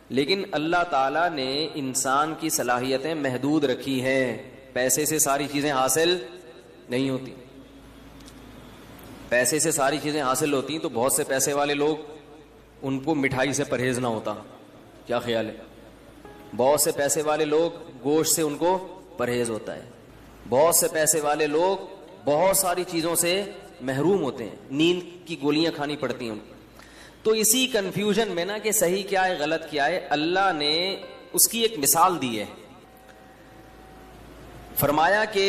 لیکن اللہ تعالیٰ نے انسان کی صلاحیتیں محدود رکھی ہیں. پیسے سے ساری چیزیں حاصل نہیں ہوتی. پیسے سے ساری چیزیں حاصل ہوتی ہیں تو بہت سے پیسے والے لوگ, ان کو مٹھائی سے پرہیز نہ ہوتا. کیا خیال ہے؟ بہت سے پیسے والے لوگ گوشت سے ان کو پرہیز ہوتا ہے. بہت سے پیسے والے لوگ بہت ساری چیزوں سے محروم ہوتے ہیں, نیند کی گولیاں کھانی پڑتی ہیں ان کو. تو اسی کنفیوژن میں نا کہ صحیح کیا ہے غلط کیا ہے, اللہ نے اس کی ایک مثال دی ہے. فرمایا کہ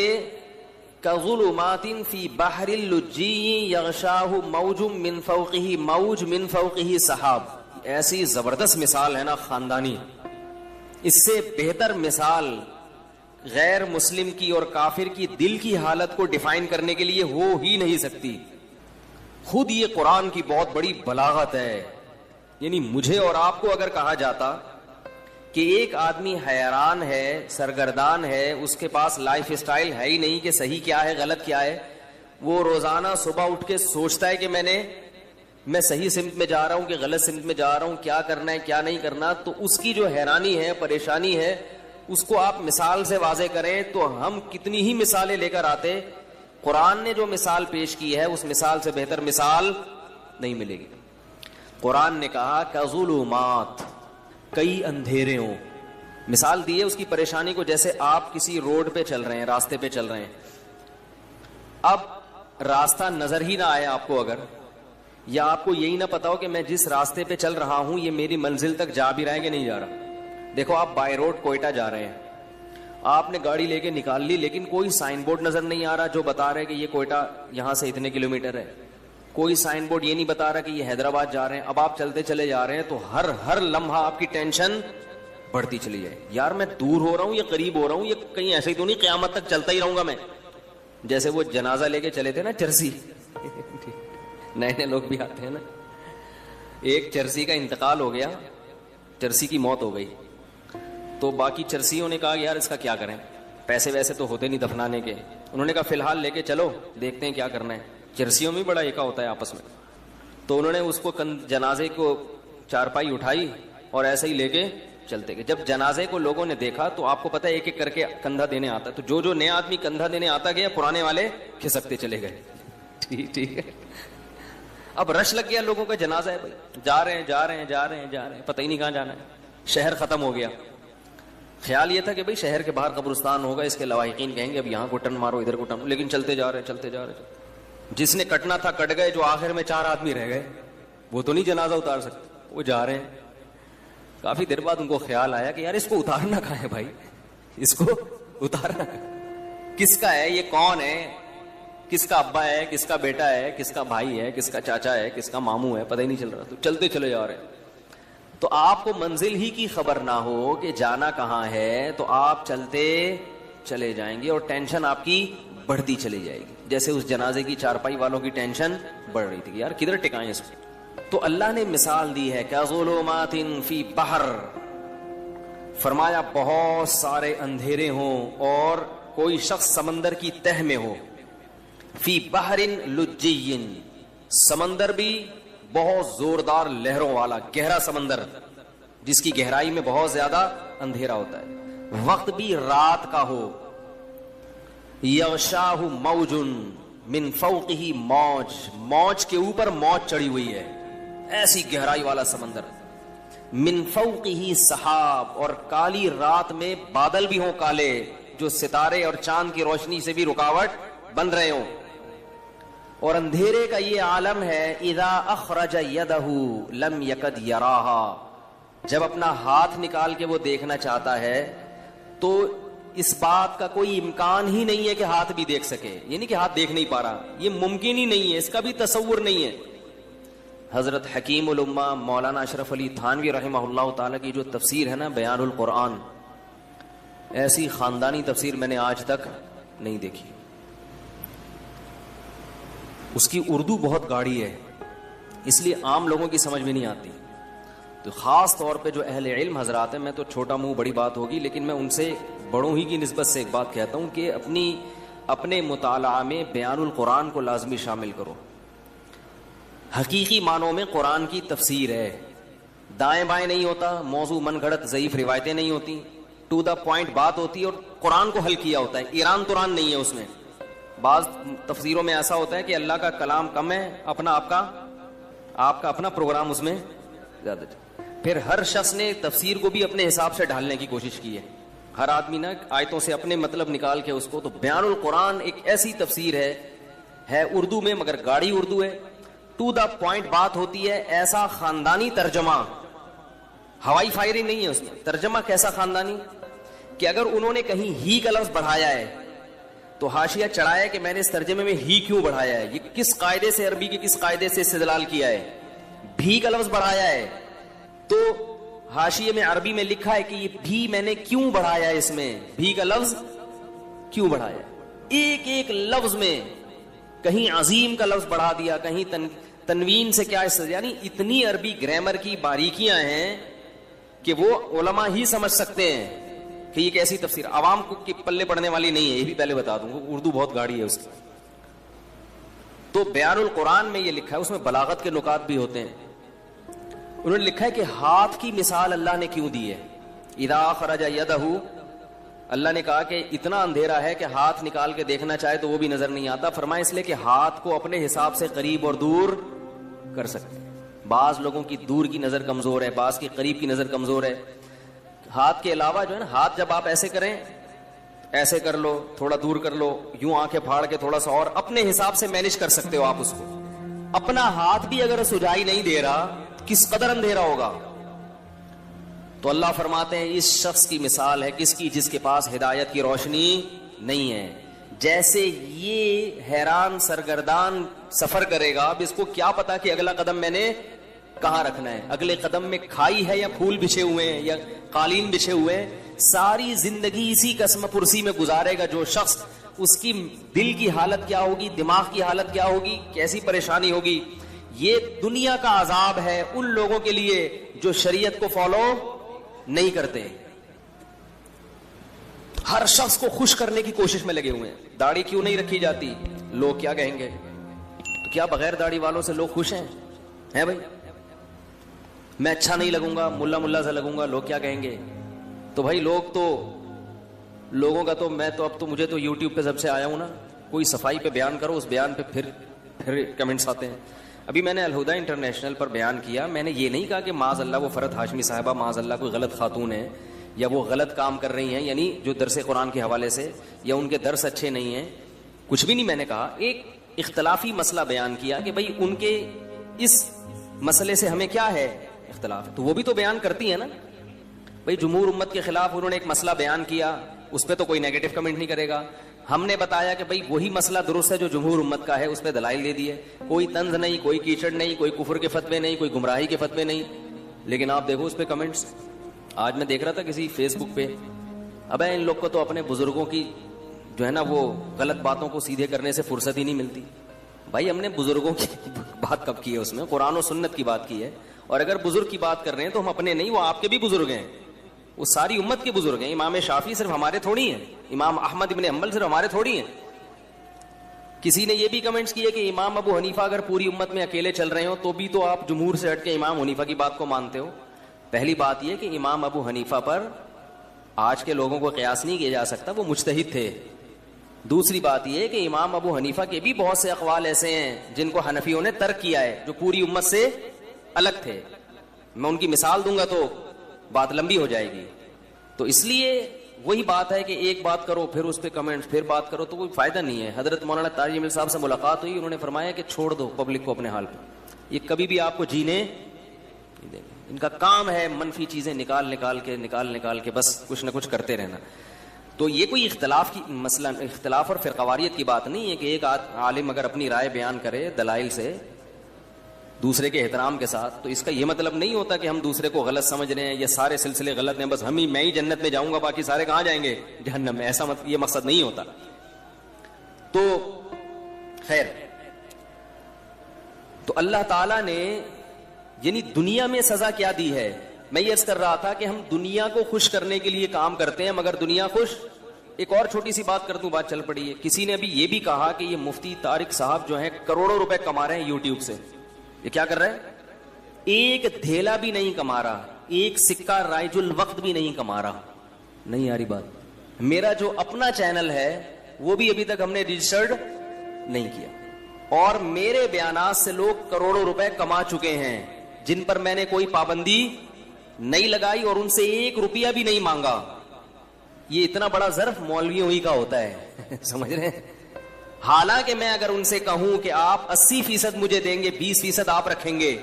کظلمات فی بحر اللجی یغشاہ موج من فوقہ موج من فوقہ سحاب. ایسی زبردست مثال ہے نا خاندانی, اس سے بہتر مثال غیر مسلم کی اور کافر کی دل کی حالت کو ڈیفائن کرنے کے لیے ہو ہی نہیں سکتی. خود یہ قرآن کی بہت بڑی بلاغت ہے. یعنی مجھے اور آپ کو اگر کہا جاتا کہ ایک آدمی حیران ہے, سرگردان ہے, اس کے پاس لائف سٹائل ہے ہی نہیں کہ صحیح کیا ہے غلط کیا ہے, وہ روزانہ صبح اٹھ کے سوچتا ہے کہ میں صحیح سمت میں جا رہا ہوں کہ غلط سمت میں جا رہا ہوں, کیا کرنا ہے کیا نہیں کرنا, تو اس کی جو حیرانی ہے, پریشانی ہے, اس کو آپ مثال سے واضح کریں تو ہم کتنی ہی مثالیں لے کر آتے. قرآن نے جو مثال پیش کی ہے اس مثال سے بہتر مثال نہیں ملے گی. قرآن نے کہا کظلمات, کئی اندھیرے ہوں. مثال دی ہے اس کی پریشانی کو, جیسے آپ کسی روڈ پہ چل رہے ہیں, راستے پہ چل رہے ہیں, اب راستہ نظر ہی نہ آئے آپ کو اگر, یا آپ کو یہی نہ پتا ہو کہ میں جس راستے پہ چل رہا ہوں یہ میری منزل تک جا بھی رہا ہے کہ نہیں جا رہا. دیکھو آپ بائی روڈ کوئٹہ جا رہے ہیں, آپ نے گاڑی لے کے نکال لی, لیکن کوئی سائن بورڈ نظر نہیں آ رہا جو بتا رہا ہے کہ یہ کوئٹہ یہاں سے اتنے کلومیٹر ہے. کوئی سائن بورڈ یہ نہیں بتا رہا کہ یہ حیدرآباد جا رہے ہیں. اب آپ چلتے چلے جا رہے ہیں تو ہر لمحہ آپ کی ٹینشن بڑھتی چلی جائے. یار میں دور ہو رہا ہوں یا قریب ہو رہا ہوں, یہ کہیں ایسے ہی تو نہیں قیامت تک چلتا ہی رہوں گا میں. جیسے وہ جنازہ لے کے چلے تھے نا چرسی, نئے نئے لوگ بھی آتے ہیں نا, ایک چرسی کا انتقال ہو گیا, چرسی کی موت ہو گئی, تو باقی چرسیوں نے کہا یار اس کا کیا کریں, پیسے ویسے تو ہوتے نہیں دفنانے کے. انہوں نے کہا فی الحال لے کے چلو, دیکھتے ہیں کیا کرنا ہے. چرسیوں میں بڑا ایکا ہوتا ہے آپس میں. تو انہوں نے اس کو جنازے کو چارپائی اٹھائی اور ایسے ہی لے کے چلتے گئے. جب جنازے کو لوگوں نے دیکھا تو آپ کو پتا ہے ایک ایک کر کے کندھا دینے آتا ہے, تو جو نیا آدمی کندھا دینے آتا گیا, پرانے والے کھسکتے چلے گئے. ٹھیک ہے, اب رش لگ گیا لوگوں کا, جنازہ ہے بھائی, جا رہے ہیں, پتہ ہی نہیں کہاں جانا ہے. شہر ختم ہو گیا. خیال یہ تھا کہ بھائی شہر کے باہر قبرستان ہوگا, اس کے لواحقین کہیں گے اب یہاں کو ٹرن مارو, ادھر کو ٹرن, لیکن چلتے جا رہے. جس نے کٹنا تھا کٹ گئے, جو آخر میں 4 آدمی رہ گئے وہ تو نہیں جنازہ اتار سکتے, وہ جا رہے ہیں. کافی دیر بعد ان کو خیال آیا کہ یار اس کو اتارنا کہاں ہے بھائی, اس کو اتارنا کس کا ہے, یہ کون ہے, کس کا ابا ہے, کس کا بیٹا ہے, کس کا بھائی ہے, کس کا چاچا ہے, کس کا ماموں ہے, پتہ ہی نہیں چل رہا. تو چلتے چلے جا رہے ہیں. تو آپ کو منزل ہی کی خبر نہ ہو کہ جانا کہاں ہے, تو آپ چلتے چلے جائیں گے اور ٹینشن آپ کی بڑھتی چلی جائے گی. جیسے اس جنازے کی چارپائی والوں کی ٹینشن بڑھ رہی تھی کہ یار کدھر ٹکائیں اس کو. تو اللہ نے مثال دی ہے کظلمات فی بحر, فرمایا بہت سارے اندھیرے ہوں اور کوئی شخص سمندر کی تہ میں ہو. فی بحر لجی, سمندر بھی بہت زوردار لہروں والا گہرا سمندر جس کی گہرائی میں بہت زیادہ اندھیرا ہوتا ہے. وقت بھی رات کا ہو. یغشاہ موج من فوقہ موج, موج کے اوپر موج چڑھی ہوئی ہے, ایسی گہرائی والا سمندر. من فوقہ سحاب, اور کالی رات میں بادل بھی ہوں کالے جو ستارے اور چاند کی روشنی سے بھی رکاوٹ بن رہے ہوں. اور اندھیرے کا یہ عالم ہے اذا اخرج یدہ لم یکد یراہا, جب اپنا ہاتھ نکال کے وہ دیکھنا چاہتا ہے تو اس بات کا کوئی امکان ہی نہیں ہے کہ ہاتھ بھی دیکھ سکے, یعنی کہ ہاتھ دیکھ نہیں پا رہا, یہ ممکن ہی نہیں ہے, اس کا بھی تصور نہیں ہے. حضرت حکیم الامہ مولانا اشرف علی تھانوی رحمہ اللہ تعالیٰ کی جو تفسیر ہے نا بیان القرآن, ایسی خاندانی تفسیر میں نے آج تک نہیں دیکھی. اس کی اردو بہت گاڑی ہے, اس لیے عام لوگوں کی سمجھ میں نہیں آتی. تو خاص طور پہ جو اہل علم حضرات ہیں, میں تو چھوٹا منہ بڑی بات ہوگی, لیکن میں ان سے بڑوں ہی کی نسبت سے ایک بات کہتا ہوں کہ اپنے مطالعہ میں بیان القرآن کو لازمی شامل کرو. حقیقی معنوں میں قرآن کی تفسیر ہے, دائیں بائیں نہیں ہوتا, موضوع من گھڑت ضعیف روایتیں نہیں ہوتی, ٹو دا پوائنٹ بات ہوتی ہے, اور قرآن کو حل کیا ہوتا ہے. ایران توران نہیں ہے اس میں. بعض تفسیروں میں ایسا ہوتا ہے کہ اللہ کا کلام کم ہے, آپ کا اپنا پروگرام اس میں زیادہ. پھر ہر شخص نے تفسیر کو بھی اپنے حساب سے ڈھالنے کی کوشش کی ہے. ہر آدمی نا آیتوں سے اپنے مطلب نکال کے اس کو. تو بیان القرآن ایک ایسی تفسیر ہے اردو میں, مگر گاڑی اردو ہے, ٹو دا پوائنٹ بات ہوتی ہے. ایسا خاندانی ترجمہ, ہوائی فائرنگ نہیں ہے اس میں. ترجمہ کیسا خاندانی کہ اگر انہوں نے کہیں ہی کا لفظ بڑھایا ہے تو حاشیہ چڑھایا کہ میں نے اس ترجمے میں ہی کیوں بڑھایا ہے, یہ کس قاعدے سے, عربی کے کس قاعدے سے استدلال کیا ہے. بھی کا لفظ بڑھایا ہے تو حاشیے میں عربی میں لکھا ہے کہ یہ بھی میں نے کیوں بڑھایا ہے, اس میں بھی کا لفظ کیوں بڑھایا. ایک ایک لفظ میں کہیں عظیم کا لفظ بڑھا دیا, کہیں تنوین سے کیا, یعنی اتنی عربی گرامر کی باریکیاں ہیں کہ وہ علماء ہی سمجھ سکتے ہیں کہ یہ کیسی تفسیر. عوام کو کی پلے پڑنے والی نہیں ہے, یہ بھی پہلے بتا دوں. اردو بہت گاڑی ہے اس کی. تو بیان القرآن میں یہ لکھا ہے, اس میں بلاغت کے نکات بھی ہوتے ہیں. انہوں نے لکھا ہے کہ ہاتھ کی مثال اللہ نے کیوں دی ہے. اذا اخرج یدہ, اللہ نے کہا کہ اتنا اندھیرا ہے کہ ہاتھ نکال کے دیکھنا چاہے تو وہ بھی نظر نہیں آتا. فرمایا اس لیے کہ ہاتھ کو اپنے حساب سے قریب اور دور کر سکتے ہیں. بعض لوگوں کی دور کی نظر کمزور ہے, بعض کی قریب کی نظر کمزور ہے. ہاتھ کے علاوہ جو ہے نا, ہاتھ جب آپ ایسے کریں, ایسے کر لو, تھوڑا دور کر لو, یوں آنکھیں پھاڑ کے تھوڑا سا, اور اپنے حساب سے مینج کر سکتے ہو آپ اس کو. اپنا ہاتھ بھی اگر سجائی نہیں دے رہا, کس قدر اندھیرا ہوگا. تو اللہ فرماتے ہیں اس شخص کی مثال ہے کس کی, جس کے پاس ہدایت کی روشنی نہیں ہے. جیسے یہ حیران سرگردان سفر کرے گا, اب اس کو کیا پتا کہ اگلا قدم میں نے کہاں رکھنا ہے, اگلے قدم میں کھائی ہے یا پھول بچھے ہوئے ہیں یا قالین بچھے ہوئے ہیں. ساری زندگی اسی قسم پرسی میں گزارے گا جو شخص. اس کی دل کی حالت کیا ہوگی, دماغ کی حالت کیا ہوگی, کیسی پریشانی ہوگی. یہ دنیا کا عذاب ہے ان لوگوں کے لیے جو شریعت کو فالو نہیں کرتے. ہر شخص کو خوش کرنے کی کوشش میں لگے ہوئے ہیں. داڑھی کیوں نہیں رکھی جاتی, لوگ کیا کہیں گے. تو کیا بغیر داڑھی والوں سے لوگ خوش ہیں بھائی. میں اچھا نہیں لگوں گا, ملا سے لگوں گا, لوگ کیا کہیں گے. تو بھائی لوگوں کا تو میں تو اب تو مجھے تو یوٹیوب پہ جب سے آیا ہوں نا, کوئی صفائی پہ بیان کرو, اس بیان پہ پھر کمنٹس آتے ہیں. ابھی میں نے الہدیٰ انٹرنیشنل پر بیان کیا, میں نے یہ نہیں کہا کہ معاذ اللہ وہ فرحت ہاشمی صاحبہ معاذ اللہ کوئی غلط خاتون ہے یا وہ غلط کام کر رہی ہیں, یعنی جو درس قرآن کے حوالے سے, یا ان کے درس اچھے نہیں ہیں, کچھ بھی نہیں. میں نے کہا ایک اختلافی مسئلہ بیان کیا کہ بھائی ان کے اس مسئلے سے ہمیں کیا ہے اختلاف, تو وہ بھی تو بیان کرتی ہیں نا. بھائی جمہور امت کے خلاف انہوں نے ایک مسئلہ بیان کیا, اس پہ تو کوئی نیگیٹو کمنٹ نہیں کرے گا. ہم نے بتایا کہ بھائی وہی مسئلہ درست ہے جو جمہور امت کا ہے, اس پہ دلائل دے دیے. کوئی طنز نہیں, کوئی کیچڑ نہیں, کوئی کفر کے فتوے نہیں, کوئی گمراہی کے فتوے نہیں. لیکن آپ دیکھو اس پہ کمنٹس. آج میں دیکھ رہا تھا کسی فیس بک پہ, اب ان لوگ کو تو اپنے بزرگوں کی جو ہے نا وہ غلط باتوں کو سیدھے کرنے سے فرصت ہی نہیں ملتی. بھائی ہم نے بزرگوں کی بات کب کی ہے, اس میں قرآن و سنت کی بات کی ہے. اور اگر بزرگ کی بات کر رہے ہیں تو ہم اپنے نہیں, وہ آپ کے بھی بزرگ ہیں, وہ ساری امت کے بزرگ ہیں. امام شافعی صرف ہمارے تھوڑی ہیں, امام احمد ابن حنبل صرف ہمارے تھوڑی ہیں. کسی نے یہ بھی کمنٹس کیے کہ امام ابو حنیفہ اگر پوری امت میں اکیلے چل رہے ہو تو بھی تو آپ جمہور سے ہٹ کے امام حنیفہ کی بات کو مانتے ہو. پہلی بات یہ کہ امام ابو حنیفہ پر آج کے لوگوں کو قیاس نہیں کیا جا سکتا, وہ مجتہد تھے. دوسری بات یہ کہ امام ابو حنیفہ کے بھی بہت سے اقوال ایسے ہیں جن کو حنفیوں نے ترک کیا ہے, جو پوری امت سے الگ تھے. میں ان کی مثال دوں گا تو بات لمبی ہو جائے گی. تو اس لیے وہی بات ہے کہ ایک بات کرو پھر اس پہ کمنٹ, پھر بات کرو, تو کوئی فائدہ نہیں ہے. حضرت مولانا طارق جمیل صاحب سے ملاقات ہوئی, انہوں نے فرمایا کہ چھوڑ دو پبلک کو اپنے حال پہ, یہ کبھی بھی آپ کو جینے نہیں دیں گے. ان کا کام ہے منفی چیزیں نکال کے بس کچھ نہ کچھ کرتے رہنا. تو یہ کوئی اختلاف کی مسئلہ, اختلاف اور فرقواریت کی بات نہیں ہے کہ ایک عالم اگر اپنی رائے بیان کرے دلائل سے دوسرے کے احترام کے ساتھ, تو اس کا یہ مطلب نہیں ہوتا کہ ہم دوسرے کو غلط سمجھ رہے ہیں, یہ سارے سلسلے غلط ہیں, بس میں ہی جنت میں جاؤں گا باقی سارے کہاں جائیں گے, جہنم میں. ایسا یہ مقصد نہیں ہوتا. تو خیر, تو اللہ تعالیٰ نے یعنی دنیا میں سزا کیا دی ہے. میں یہ عرض کر رہا تھا کہ ہم دنیا کو خوش کرنے کے لیے کام کرتے ہیں مگر دنیا خوش. ایک اور چھوٹی سی بات کر دوں, بات چل پڑی ہے. کسی نے ابھی یہ بھی کہا کہ یہ مفتی طارق صاحب جو ہیں کروڑوں روپے کما رہے ہیں یوٹیوب سے. یہ کیا کر رہے ہیں, ایک دھیلا بھی نہیں کما رہا, ایک سکہ رائج الوقت بھی نہیں کما رہا. نہیں آ رہی بات؟ میرا جو اپنا چینل ہے وہ بھی ابھی تک ہم نے رجسٹرڈ نہیں کیا, اور میرے بیانات سے لوگ کروڑوں روپے کما چکے ہیں جن پر میں نے کوئی پابندی نہیں لگائی اور ان سے 1 روپیہ بھی نہیں مانگا. یہ اتنا بڑا ظرف مولویوں ہی کا ہوتا ہے سمجھ رہے ہیں. حالانکہ میں اگر ان سے کہوں کہ آپ 80% مجھے دیں گے, 20% آپ رکھیں گے,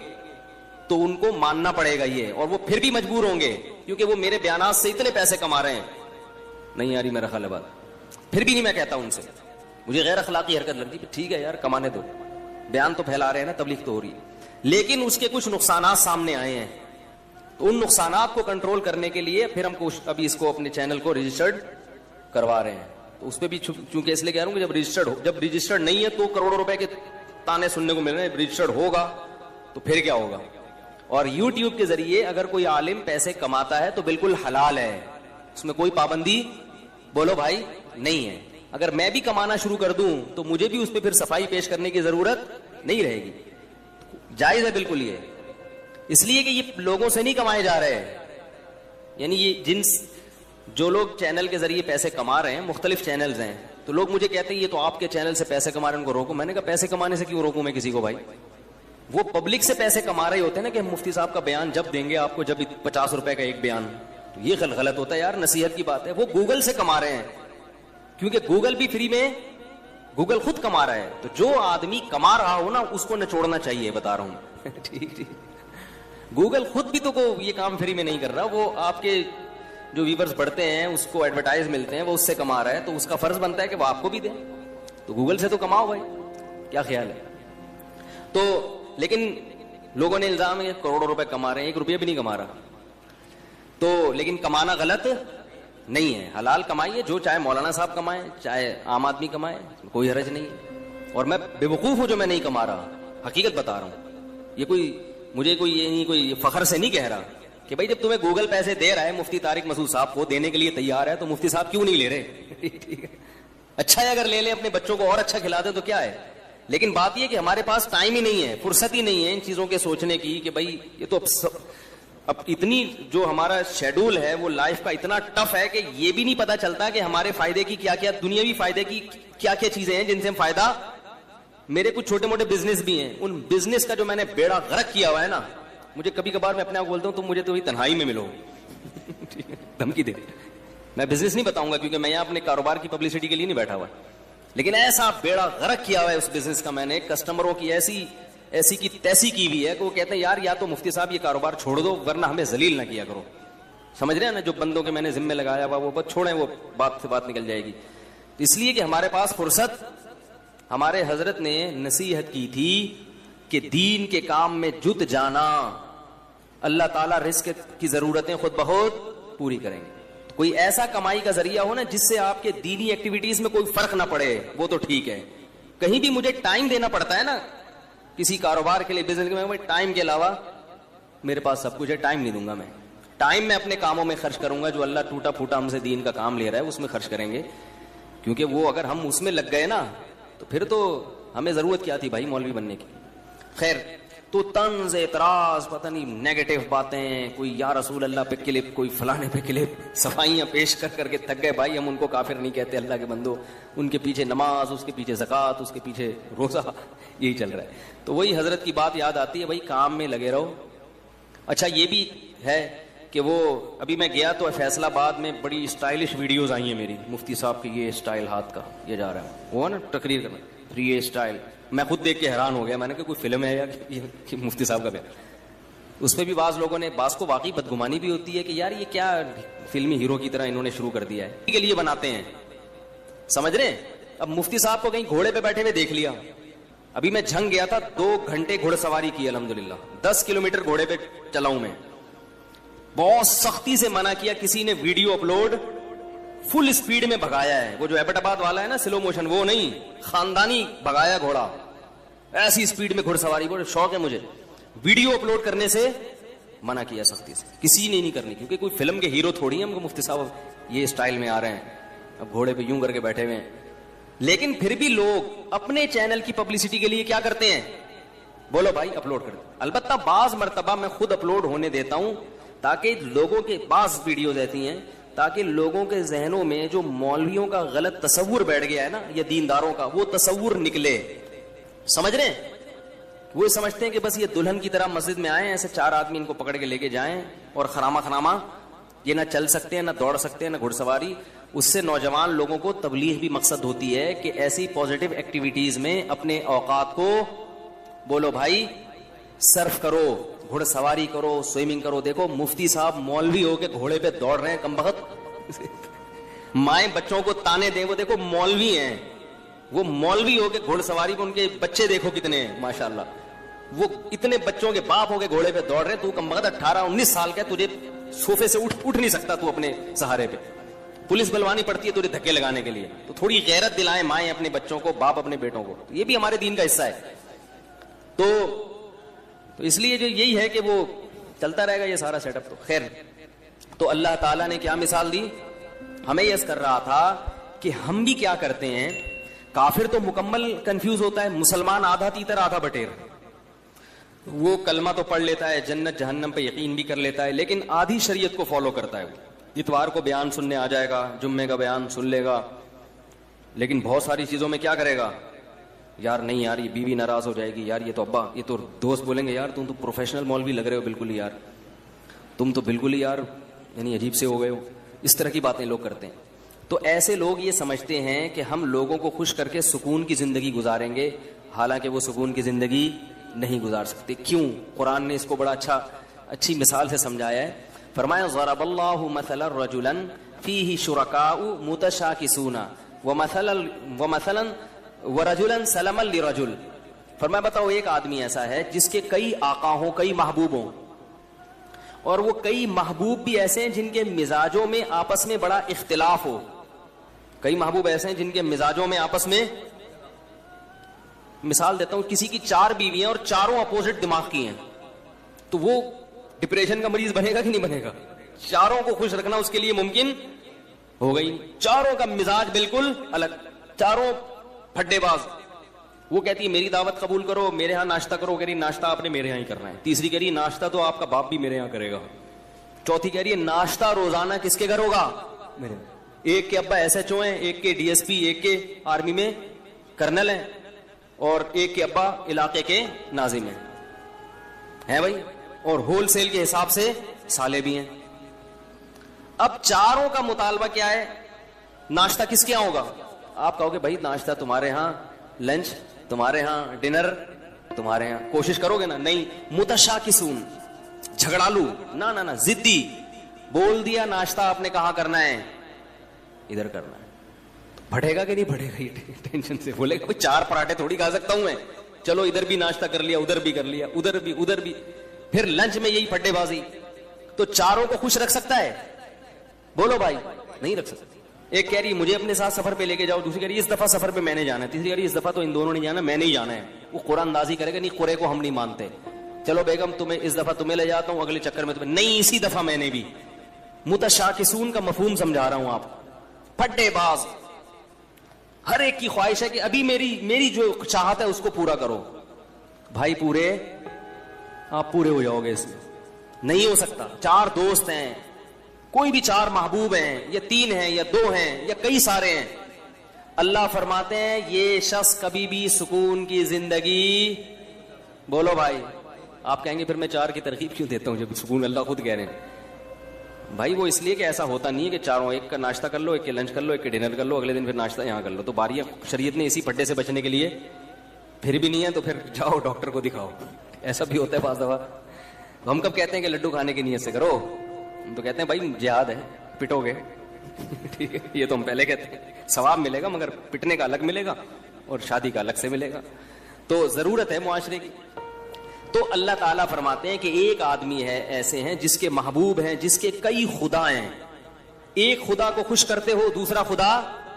تو ان کو ماننا پڑے گا یہ, اور وہ پھر بھی مجبور ہوں گے کیونکہ وہ میرے بیانات سے اتنے پیسے کما رہے ہیں. نہیں آ رہی میرا خیال ہے بات؟ پھر بھی نہیں میں کہتا ان سے, مجھے غیر اخلاقی حرکت لگتی ہے. ٹھیک ہے یار, کمانے دو, بیان تو پھیلا رہے ہیں نا, تبلیغ تو ہو رہی ہے, لیکن اس کے کچھ نقصانات سامنے آئے ہیں. تو ان نقصانات کو کنٹرول کرنے کے لیے پھر ہم ابھی اس کو اپنے چینل کو رجسٹرڈ کروا رہے ہیں. تو اس پہ بھی چونکہ اس لیے کہہ رہا ہوں کہ جب رجسٹرڈ نہیں ہے تو کروڑوں روپے کے تانے سننے کو مل رہے ہیں, رجسٹرڈ ہوگا تو پھر کیا ہوگا. اور یوٹیوب کے ذریعے اگر کوئی عالم پیسے کماتا ہے تو بالکل حلال ہے, اس میں کوئی پابندی بولو بھائی نہیں ہے. اگر میں بھی کمانا شروع کر دوں تو مجھے بھی اس پہ پھر صفائی پیش کرنے کی ضرورت نہیں رہے گی, جائز ہے بالکل یہ. اس لیے کہ یہ لوگوں سے نہیں کمائے جا رہے ہیں, یعنی یہ جو لوگ چینل کے ذریعے پیسے کما رہے ہیں, مختلف چینلز ہیں, تو لوگ مجھے کہتے ہیں یہ تو آپ کے چینل سے پیسے کما رہے ہیں, ان کو روکو. میں نے کہا پیسے کمانے سے کیوں روکوں میں کسی کو بھائی؟ وہ پبلک سے پیسے کما رہے ہوتے ہیں نا, کہ مفتی صاحب کا بیان جب دیں گے آپ کو, جب 50 روپے کا ایک بیان, تو یہ غلط ہوتا ہے یار, نصیحت کی بات ہے. وہ گوگل سے کما رہے ہیں کیونکہ گوگل بھی فری میں, گوگل خود کما رہا ہے. تو جو آدمی کما رہا ہو نا اس کو نچوڑنا چاہیے, بتا رہا ہوں ٹھیک ٹھیک. گوگل خود بھی تو یہ کام فری میں نہیں کر رہا, وہ آپ کے جو ویورز بڑھتے ہیں اس کو ایڈورٹائز ملتے ہیں, وہ اس سے کما رہا ہے, تو اس کا فرض بنتا ہے کہ وہ آپ کو بھی دے. تو گوگل سے تو کماؤ بھائی, کیا خیال ہے؟ تو لیکن لوگوں نے الزام ہے کروڑوں روپے کما رہے ہیں, 1 روپیہ بھی نہیں کما رہا. تو لیکن کمانا غلط نہیں ہے, حلال کمائیے, جو چاہے مولانا صاحب کمائیں, چاہے عام آدمی کمائے, کوئی حرج نہیں ہے. اور میں بے وقوف ہوں جو میں نہیں کما رہا, حقیقت بتا رہا ہوں. یہ مجھے یہ نہیں, کوئی فخر سے نہیں کہہ رہا کہ بھائی جب تمہیں گوگل پیسے دے رہا ہے, مفتی طارق مسعود صاحب کو دینے کے لیے تیار ہے, تو مفتی صاحب کیوں نہیں لے رہے؟ ٹھیک ہے, اچھا ہے اگر لے لیں, اپنے بچوں کو اور اچھا کھلا دیں تو کیا ہے. لیکن بات یہ کہ ہمارے پاس ٹائم ہی نہیں ہے, فرصت ہی نہیں ہے ان چیزوں کے سوچنے کی کہ بھائی یہ تو اب اتنی جو ہمارا شیڈول ہے وہ لائف کا اتنا ٹف ہے کہ یہ بھی نہیں پتا چلتا کہ ہمارے فائدے کی کیا کیا, دنیاوی فائدے کی کیا کیا چیزیں ہیں جن سے ہم فائدہ. میرے کچھ چھوٹے موٹے بزنس بھی ہیں, ان بزنس کا جو میں نے بیڑا غرق کیا ہوا ہے نا, مجھے کبھی کبھار میں اپنے آپ کو بولتا ہوں تم مجھے تو تنہائی میں ملو, دھمکی دے. میں بزنس نہیں بتاؤں گا کیونکہ میں یہاں اپنے کاروبار کی پبلسٹی کے لیے نہیں بیٹھا ہوا, لیکن ایسا بیڑا غرق کیا ہوا ہے اس بزنس کا میں نے, کسٹمروں کی ایسی کی تیسی کی ہوئی ہے کہ وہ کہتے ہیں یار یا تو مفتی صاحب یہ کاروبار چھوڑ دو ورنہ ہمیں ذلیل نہ کیا کرو. سمجھ رہے ہیں نا, جو بندوں کے میں نے ذمہ لگایا ہوا وہ بس چھوڑیں, وہ بات سے بات نکل جائے گی. اس لیے کہ ہمارے پاس فرصت, ہمارے حضرت نے نصیحت کی تھی کہ دین کے کام میں جت جانا, اللہ تعالیٰ رزق کی ضرورتیں خود بخود پوری کریں گے. کوئی ایسا کمائی کا ذریعہ ہو نا جس سے آپ کے دینی ایکٹیویٹیز میں کوئی فرق نہ پڑے, وہ تو ٹھیک ہے. کہیں بھی مجھے ٹائم دینا پڑتا ہے نا کسی کاروبار کے لیے, بزنس کے لیے, ٹائم کے علاوہ میرے پاس سب کچھ ہے, ٹائم نہیں دوں گا میں. ٹائم میں اپنے کاموں میں خرچ کروں گا, جو اللہ ٹوٹا پھوٹا ہم سے دین کا کام لے رہا ہے اس میں خرچ کریں گے, کیونکہ وہ اگر ہم اس میں لگ گئے نا تو پھر تو ہمیں ضرورت کیا تھی بھائی مولوی بننے کی. خیر, تو طنز, اعتراض, پتہ نہیں نیگیٹو باتیں, کوئی یا رسول اللہ پہ کلپ, کوئی فلانے پہ کلپ, صفائیاں پیش کر کے تھک گئے بھائی. ہم ان کو کافر نہیں کہتے, اللہ کے بندو, ان کے پیچھے نماز, اس کے پیچھے زکوٰۃ, اس کے پیچھے روزہ, یہی چل رہا ہے. تو وہی حضرت کی بات یاد آتی ہے, بھائی کام میں لگے رہو. اچھا یہ بھی ہے کہ وہ ابھی میں گیا تو فیصل آباد میں بڑی اسٹائلش ویڈیوز آئی ہیں میری, مفتی صاحب کی یہ اسٹائل ہاتھ کا یہ جا رہا ہے, وہ نا تقریر کرنا, پھر یہ اسٹائل, میں خود دیکھ کے حیران ہو گیا. میں نے کہا کوئی فلم ہے یا مفتی صاحب کا بیان. اس پہ بھی بعض لوگوں نے, بعض کو واقعی بدگمانی بھی ہوتی ہے کہ یار یہ کیا فلمی ہیرو کی طرح انہوں نے شروع کر دیا ہے, کے لیے بناتے ہیں, سمجھ رہے ہیں. اب مفتی صاحب کو کہیں گھوڑے پہ بیٹھے ہوئے دیکھ لیا, ابھی میں جھنگ گیا تھا, 2 گھنٹے گھوڑ سواری کی الحمدللہ, 10 کلومیٹر گھوڑے پہ چلاؤں میں, بہت سختی سے منع کیا. کسی نے ویڈیو اپلوڈ فل اسپیڈ میں بھگایا ہے, وہ جو ایبٹ آباد والا ہے نا سلو موشن, وہ نہیں, خاندانی بھگایا گھوڑا, ایسی اسپیڈ میں گھوڑ سواری. بہت شوق ہے مجھے, ویڈیو اپلوڈ کرنے سے منع کیا سختی سے, کسی نے نہیں کرنی, کیونکہ کوئی فلم کے ہیرو تھوڑی ہیں ہم کو مفتی صاحب یہ اسٹائل میں آ رہے ہیں, اب گھوڑے پہ یوں کر کے بیٹھے ہوئے ہیں. لیکن پھر بھی لوگ اپنے چینل کی پبلسٹی کے لیے کیا کرتے ہیں, بولو بھائی اپلوڈ کر دو. البتہ بعض مرتبہ میں خود اپلوڈ ہونے دیتا ہوں تاکہ لوگوں کے بعض ویڈیوز ایسی ہیں تاکہ لوگوں کے ذہنوں میں جو مولویوں کا غلط تصور بیٹھ گیا ہے نا یا دینداروں کا وہ تصور نکلے. سمجھ رہے ہیں؟ وہ سمجھتے ہیں کہ بس یہ دلہن کی طرح مسجد میں آئے ایسے 4 آدمی ان کو پکڑ کے لے کے جائیں اور خراما یہ نہ چل سکتے ہیں نہ دوڑ سکتے ہیں نہ گھڑ سواری. اس سے نوجوان لوگوں کو تبلیغ بھی مقصد ہوتی ہے کہ ایسی پازیٹیو ایکٹیویٹیز میں اپنے اوقات کو بولو بھائی صرف کرو, گھڑ سواری کرو, سوئمنگ کرو. دیکھو مفتی صاحب مولوی ہو کے گھوڑے پہ دوڑ رہے ہیں کمبخت. مائیں بچوں کو تانے دیں, وہ دیکھو مولوی ہیں, وہ مولوی ہو کے گھڑ سواری کو, ان کے بچے دیکھو کتنے ہیں ماشاءاللہ, وہ اتنے بچوں کے باپ ہو کے گھوڑے پہ دوڑ رہے. تو کمبخت 18-19 سال کا, تجھے صوفے سے اٹھ نہیں سکتا تو اپنے سہارے پہ. پولیس بلوانی پڑتی ہے تجھے دھکے لگانے کے لیے. تو تھوڑی غیرت دلائیں مائیں اپنے بچوں کو, باپ اپنے بیٹوں کو. یہ بھی ہمارے دین کا حصہ ہے. تو اس لیے جو یہی ہے کہ وہ چلتا رہے گا یہ سارا سیٹ اپ. تو خیر, تو اللہ تعالیٰ نے کیا مثال دی, ہمیں یس کر رہا تھا کہ ہم بھی کیا کرتے ہیں. کافر تو مکمل کنفیوز ہوتا ہے, مسلمان آدھا تیتر آدھا بٹیر. وہ کلمہ تو پڑھ لیتا ہے, جنت جہنم پہ یقین بھی کر لیتا ہے, لیکن آدھی شریعت کو فالو کرتا ہے. اتوار کو بیان سننے آ جائے گا, جمعے کا بیان سن لے گا, لیکن بہت ساری چیزوں میں کیا کرے گا, یار نہیں یار یہ بیوی ناراض ہو جائے گی, یار یہ تو ابا, یہ تو دوست بولیں گے یار تم تو پروفیشنل مولوی لگ رہے ہو بالکل ہی, یار تم تو بالکل ہی یار یعنی عجیب سے ہو گئے ہو. اس طرح کی باتیں لوگ کرتے ہیں. تو ایسے لوگ یہ سمجھتے ہیں کہ ہم لوگوں کو خوش کر کے سکون کی زندگی گزاریں گے, حالانکہ وہ سکون کی زندگی نہیں گزار سکتے. کیوں؟ قرآن نے اس کو بڑا اچھی مثال سے سمجھایا ہے. فرمایا ضرب اللہ مثلا رجلا فیہ شرکاء متشاکسون ومثلا ورجلا سلما لرجل. فرمایا بتاؤ ایک آدمی ایسا ہے جس کے کئی آقا ہوں, کئی محبوب ہوں, اور وہ کئی محبوب بھی ایسے ہیں جن کے مزاجوں میں آپس میں بڑا اختلاف ہو. کئی محبوب ایسے ہیں جن کے مزاجوں میں آپس میں, مثال دیتا ہوں, کسی کی 4 بیویاں اور چاروں اپوزٹ دماغ کی ہیں, تو وہ ڈپریشن کا مریض بنے گا کہ نہیں بنے گا؟ چاروں کو خوش رکھنا اس کے لیے ممکن ہو گئی. چاروں کا مزاج بالکل الگ, چاروں پھڈے باز. وہ کہتی ہے میری دعوت قبول کرو, میرے ہاں ناشتہ کرو, کہہ رہی ناشتہ آپ نے میرے ہاں ہی کرنا ہے. تیسری کہہ رہی ناشتہ تو آپ کا باپ بھی میرے ہاں کرے گا. چوتھی کہہ رہی ہے ناشتہ روزانہ کس کے گھر ہوگا, میرے. ایک کے ابا ایس ایچ او ہیں, ایک کے ڈی ایس پی, ایک کے آرمی میں کرنل ہیں, اور ایک کے ابا علاقے کے ناظم ہیں بھائی, اور ہول سیل کے حساب سے سالے بھی ہیں. اب چاروں کا مطالبہ کیا ہے, ناشتہ کس کے یہاں ہوگا؟ آپ کہو گے بھائی ناشتہ تمہارے ہاں, لنچ تمہارے ہاں, ڈنر تمہارے ہاں. کوشش کرو گے نا؟ نہیں. متشاکسون, جھگڑالو, نہ ضدی. بول دیا ناشتہ آپ نے کہاں کرنا ہے, ادھر کرنا ہے. بڑھے گا کہ نہیں بڑھے گا؟ یہ ٹینشن سے بولے گا 4 پراٹھے تھوڑی کھا سکتا ہوں میں, چلو ادھر بھی ناشتہ کر لیا, ادھر بھی کر لیا, ادھر بھی. پھر لنچ میں یہی پھڈے بازی. تو چاروں کو خوش رکھ سکتا ہے؟ بولو بھائی نہیں رکھ سکتا. ایک کہہ رہی مجھے اپنے ساتھ سفر پہ لے کے جاؤ, دوسری کہہ رہی اس دفعہ سفر پہ میں نے جانا ہے, تیسری کہہ رہی اس دفعہ تو ان دونوں نہیں جانا, میں نہیں جانا ہے. وہ قرآن اندازی کرے گا نہیں, قرے کو ہم نہیں مانتے, چلو بیگم تمہیں اس دفعہ تمہیں لے جاتا ہوں, اگلے چکر میں تمہیں نہیں, اسی دفعہ میں نے بھی. متشاکسون کا مفہوم سمجھا رہا ہوں آپ. پھڈے باز, ہر ایک کی خواہش ہے کہ ابھی میری جو چاہت ہے اس کو پورا کرو. بھائی آپ پورے ہو جاؤ گے اس میں, نہیں ہو سکتا. 4 دوست ہیں, کوئی بھی 4 محبوب ہیں, یا 3 ہیں, یا 2 ہیں, یا کئی سارے ہیں. اللہ فرماتے ہیں یہ شخص کبھی بھی سکون کی زندگی, بولو بھائی. آپ کہیں گے پھر میں 4 کی ترغیب کیوں دیتا ہوں جب سکون اللہ خود کہہ رہے ہیں. بھائی وہ اس لیے کہ ایسا ہوتا نہیں ہے کہ چاروں, ایک کا ناشتہ کر لو, ایک کے لنچ کر لو, ایک کے ڈنر کر لو, اگلے دن پھر ناشتہ یہاں کر لو. تو باریاں شریعت نے اسی پھڈے سے بچنے کے لیے, پھر بھی نہیں ہے تو پھر جاؤ ڈاکٹر کو دکھاؤ. ایسا بھی ہوتا ہے بعض دفعہ. ہم کب کہتے ہیں کہ لڈو کھانے کی نیت سے کرو, ہم تو کہتے ہیں بھائی جہاد ہے, پٹو گے ٹھیک ہے, یہ تو ہم پہلے کہتے ہیں. ثواب ملے گا مگر پٹنے کا الگ ملے گا اور شادی کا الگ سے ملے گا. تو ضرورت ہے معاشرے کی. تو اللہ تعالیٰ فرماتے ہیں کہ ایک آدمی ہے ایسے ہیں جس کے محبوب ہیں, جس کے کئی خدا ہیں. ایک خدا کو خوش کرتے ہو, دوسرا خدا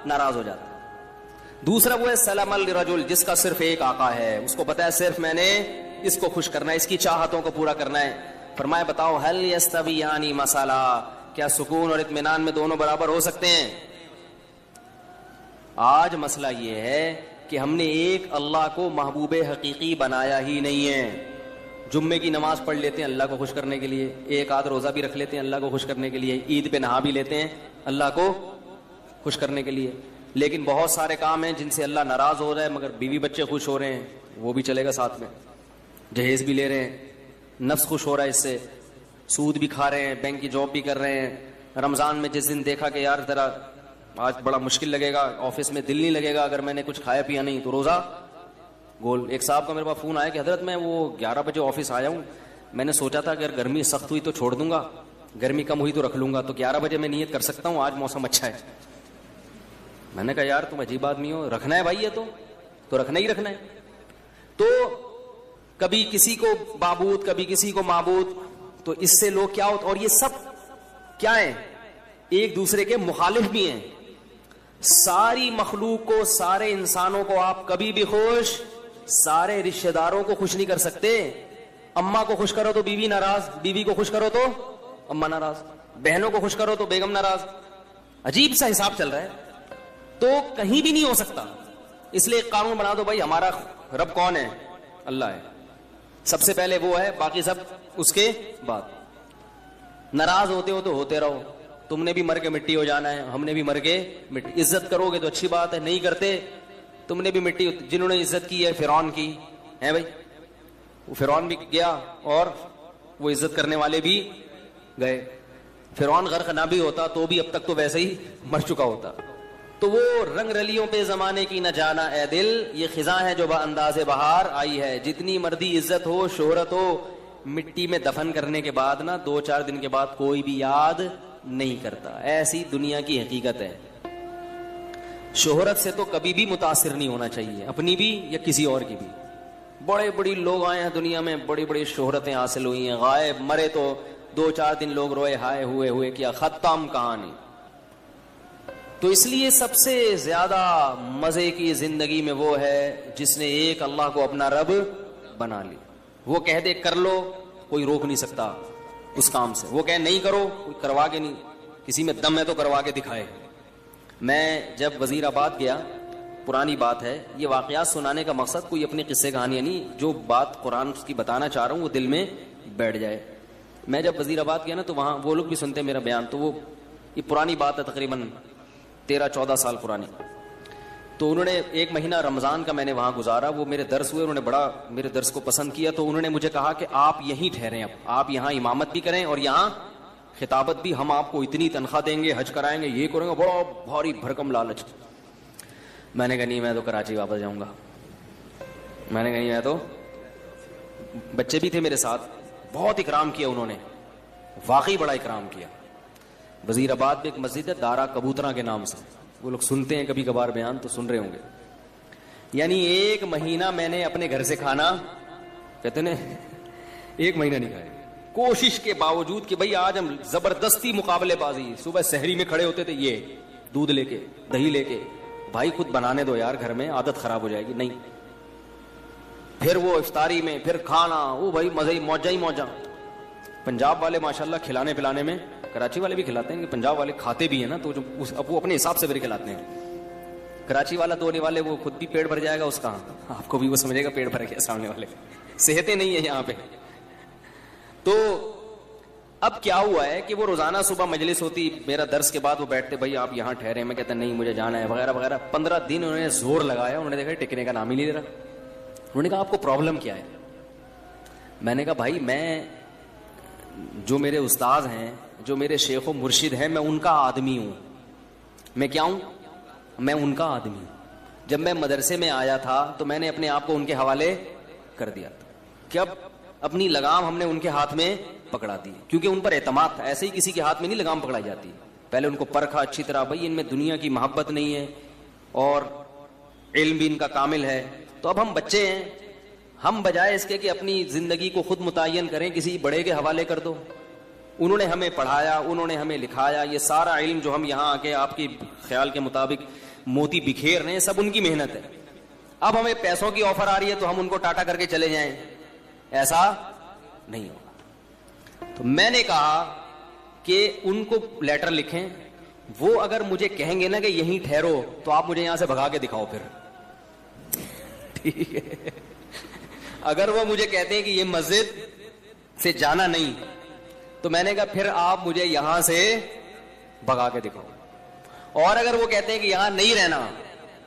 ناراض ہو جاتا ہے. دوسرا وہ ہے سلام الرجل, جس کا صرف ایک آقا ہے, اس کو پتا ہے صرف میں نے اس کو خوش کرنا ہے, اس کی چاہتوں کو پورا کرنا ہے. فرمایا بتاؤ هل یستویان مثلا, کیا سکون اور اطمینان میں دونوں برابر ہو سکتے ہیں؟ آج مسئلہ یہ ہے کہ ہم نے ایک اللہ کو محبوب حقیقی بنایا ہی نہیں ہے. جمعے کی نماز پڑھ لیتے ہیں اللہ کو خوش کرنے کے لیے, ایک آدھ روزہ بھی رکھ لیتے ہیں اللہ کو خوش کرنے کے لیے, عید پہ نہا بھی لیتے ہیں اللہ کو خوش کرنے کے لیے, لیکن بہت سارے کام ہیں جن سے اللہ ناراض ہو رہا ہے, مگر بیوی بچے خوش ہو رہے ہیں, وہ بھی چلے گا ساتھ میں, جہیز بھی لے رہے ہیں, نفس خوش ہو رہا ہے اس سے, سود بھی کھا رہے ہیں, بینک کی جاب بھی کر رہے ہیں. رمضان میں جس دن دیکھا کہ یار ذرا آج بڑا مشکل لگے گا, آفس میں دل نہیں لگے گا اگر میں نے کچھ کھایا پیا نہیں, تو روزہ گول. ایک صاحب کا میرے پاس فون آیا کہ حضرت میں وہ 11 بجے آفس آیا ہوں, میں نے سوچا تھا اگر گرمی سخت ہوئی تو چھوڑ دوں گا, گرمی کم ہوئی تو رکھ لوں گا, تو 11 بجے میں نیت کر سکتا ہوں, آج موسم اچھا ہے. میں نے کہا یار تم عجیب آدمی ہو, رکھنا ہے بھائی, یہ تو رکھنا ہی رکھنا ہے. تو کبھی کسی کو معبود کبھی کسی کو معبود, تو اس سے لوگ کیا ہوتا, اور یہ سب کیا ہیں, ایک دوسرے کے مخالف بھی ہیں. ساری مخلوق کو, سارے انسانوں کو آپ کبھی بھی خوش, سارے رشتہ داروں کو خوش نہیں کر سکتے. اماں کو خوش کرو تو بیوی ناراض, بیوی کو خوش کرو تو اماں ناراض, بہنوں کو خوش کرو تو بیگم ناراض. عجیب سا حساب چل رہا ہے, تو کہیں بھی نہیں ہو سکتا. اس لیے ایک قانون بنا دو بھائی, ہمارا رب کون ہے, اللہ ہے, سب سے پہلے وہ ہے, باقی سب اس کے بعد. ناراض ہوتے ہو تو ہوتے رہو, تم نے بھی مر کے مٹی ہو جانا ہے, ہم نے بھی مر کے مٹی. عزت کرو گے تو اچھی بات ہے, نہیں کرتے تم نے بھی مٹی. جنہوں نے عزت کی ہے فرعون کی ہے بھائی, وہ فرعون بھی گیا اور وہ عزت کرنے والے بھی گئے. فرعون غرق نہ بھی ہوتا تو بھی اب تک تو ویسے ہی مر چکا ہوتا. تو وہ رنگ رلیوں پہ زمانے کی نہ جانا اے دل, یہ خزاں ہے جو انداز بہار آئی ہے. جتنی مردی عزت ہو شہرت ہو, مٹی میں دفن کرنے کے بعد نا 2-4 دن کے بعد کوئی بھی یاد نہیں کرتا. ایسی دنیا کی حقیقت ہے. شہرت سے تو کبھی بھی متاثر نہیں ہونا چاہیے, اپنی بھی یا کسی اور کی بھی. بڑے بڑی لوگ آئے ہیں دنیا میں, بڑی بڑی شہرتیں حاصل ہوئی ہیں, غائب مرے تو 2-4 دن لوگ روئے ہائے ہوئے کیا ختم کہانی. تو اس لیے سب سے زیادہ مزے کی زندگی میں وہ ہے جس نے ایک اللہ کو اپنا رب بنا لی. وہ کہہ دے کر لو, کوئی روک نہیں سکتا اس کام سے. وہ کہے نہیں کرو, کوئی کروا کے نہیں, کسی میں دم ہے تو کروا کے دکھائے. میں جب وزیر آباد گیا, پرانی بات ہے, یہ واقعات سنانے کا مقصد کوئی اپنی قصے کہانیاں نہیں, جو بات قرآن کی بتانا چاہ رہا ہوں وہ دل میں بیٹھ جائے. میں جب وزیر آباد گیا نا تو وہاں وہ لوگ بھی سنتے میرا بیان, تو وہ یہ پرانی بات ہے, تقریباً 13-14 سال پرانی. تو انہوں نے 1 مہینہ رمضان کا میں نے وہاں گزارا. وہ میرے درس ہوئے, انہوں نے بڑا میرے درس کو پسند کیا. تو انہوں نے مجھے کہا کہ آپ یہیں ٹھہریں, اب آپ یہاں امامت بھی کریں اور یہاں خطابت بھی, ہم آپ کو اتنی تنخواہ دیں گے, حج کرائیں گے, یہ کریں گے. بڑا بھاری بھرکم لالچ. میں نے کہا نہیں, میں تو کراچی واپس جاؤں گا. میں نے کہا نہیں, میں تو, بچے بھی تھے میرے ساتھ, بہت اکرام کیا انہوں نے, واقعی بڑا اکرام کیا. وزیر آباد میں ایک مسجد ہے دارا کبوترا کے نام سے, وہ لوگ سنتے ہیں کبھی کبھار بیان تو سن رہے ہوں گے. یعنی 1 مہینہ میں نے اپنے گھر سے کھانا, کہتے ہیں 1 مہینہ نہیں کھایا, کوشش کے باوجود کہ بھئی آج ہم زبردستی مقابلے بازی. صبح سحری میں کھڑے ہوتے تھے, یہ دودھ لے کے دہی لے کے, بھائی خود بنانے دو یار گھر میں, عادت خراب ہو جائے گی. نہیں, پھر وہ افطاری میں پھر کھانا, وہ بھائی مزہ ہی موجہ ہی موجہ. پنجاب والے ماشاءاللہ کھلانے پلانے میں, کراچی والے بھی کھلاتے ہیں, کہ پنجاب والے کھاتے بھی ہیں نا, تو اب وہ اپنے حساب سے بھی کھلاتے ہیں. کراچی والا دھونے والے وہ خود بھی پیٹ بھر جائے گا اس کا, آپ کو بھی وہ سمجھے گا پیٹ بھر گیا, سامنے والے صحتیں نہیں ہیں یہاں پہ. تو اب کیا ہوا ہے کہ وہ روزانہ صبح مجلس ہوتی, میرا درس کے بعد وہ بیٹھتے, بھائی آپ یہاں ٹھہرے. میں کہتا نہیں مجھے جانا ہے وغیرہ وغیرہ. 15 دن انہوں نے زور لگایا, انہوں نے دیکھا ٹکنے کا نام ہی نہیں دے رہا. انہوں نے کہا آپ کو پرابلم کیا ہے؟ میں نے کہا بھائی میں, جو میرے استاذ ہیں, جو میرے شیخ و مرشد ہیں, میں ان کا آدمی ہوں. میں کیا ہوں؟ میں ان کا آدمی ہوں. جب میں مدرسے میں آیا تھا تو میں نے اپنے آپ کو ان کے حوالے کر دیا تھا, کہ اب اپنی لگام ہم نے ان کے ہاتھ میں پکڑا دی, کیونکہ ان پر اعتماد تھا. ایسے ہی کسی کے ہاتھ میں نہیں لگام پکڑائی جاتی, پہلے ان کو پرکھا اچھی طرح, بھائی ان میں دنیا کی محبت نہیں ہے اور علم بھی ان کا کامل ہے. تو اب ہم بچے ہیں, ہم بجائے اس کے کہ اپنی زندگی کو خود متعین کریں, کسی بڑے کے حوالے کر دو. انہوں نے ہمیں پڑھایا, انہوں نے ہمیں لکھایا. یہ سارا علم جو ہم یہاں آ کے آپ کے خیال کے مطابق موتی بکھیر رہے ہیں, سب ان کی محنت ہے. اب ہمیں پیسوں کی آفر آ رہی ہے تو ہم ان کو ٹاٹا کر کے چلے جائیں, ایسا نہیں ہوگا. تو میں نے کہا کہ ان کو لیٹر لکھیں, وہ اگر مجھے کہیں گے نا کہ یہیں ٹھہرو, تو آپ مجھے یہاں سے بھگا کے دکھاؤ. پھر ٹھیک ہے. اگر وہ مجھے کہتے ہیں کہ یہ مسجد سے جانا نہیں, تو میں نے کہا پھر آپ مجھے یہاں سے بھگا کے دکھاؤ. اور اگر وہ کہتے ہیں کہ یہاں نہیں رہنا,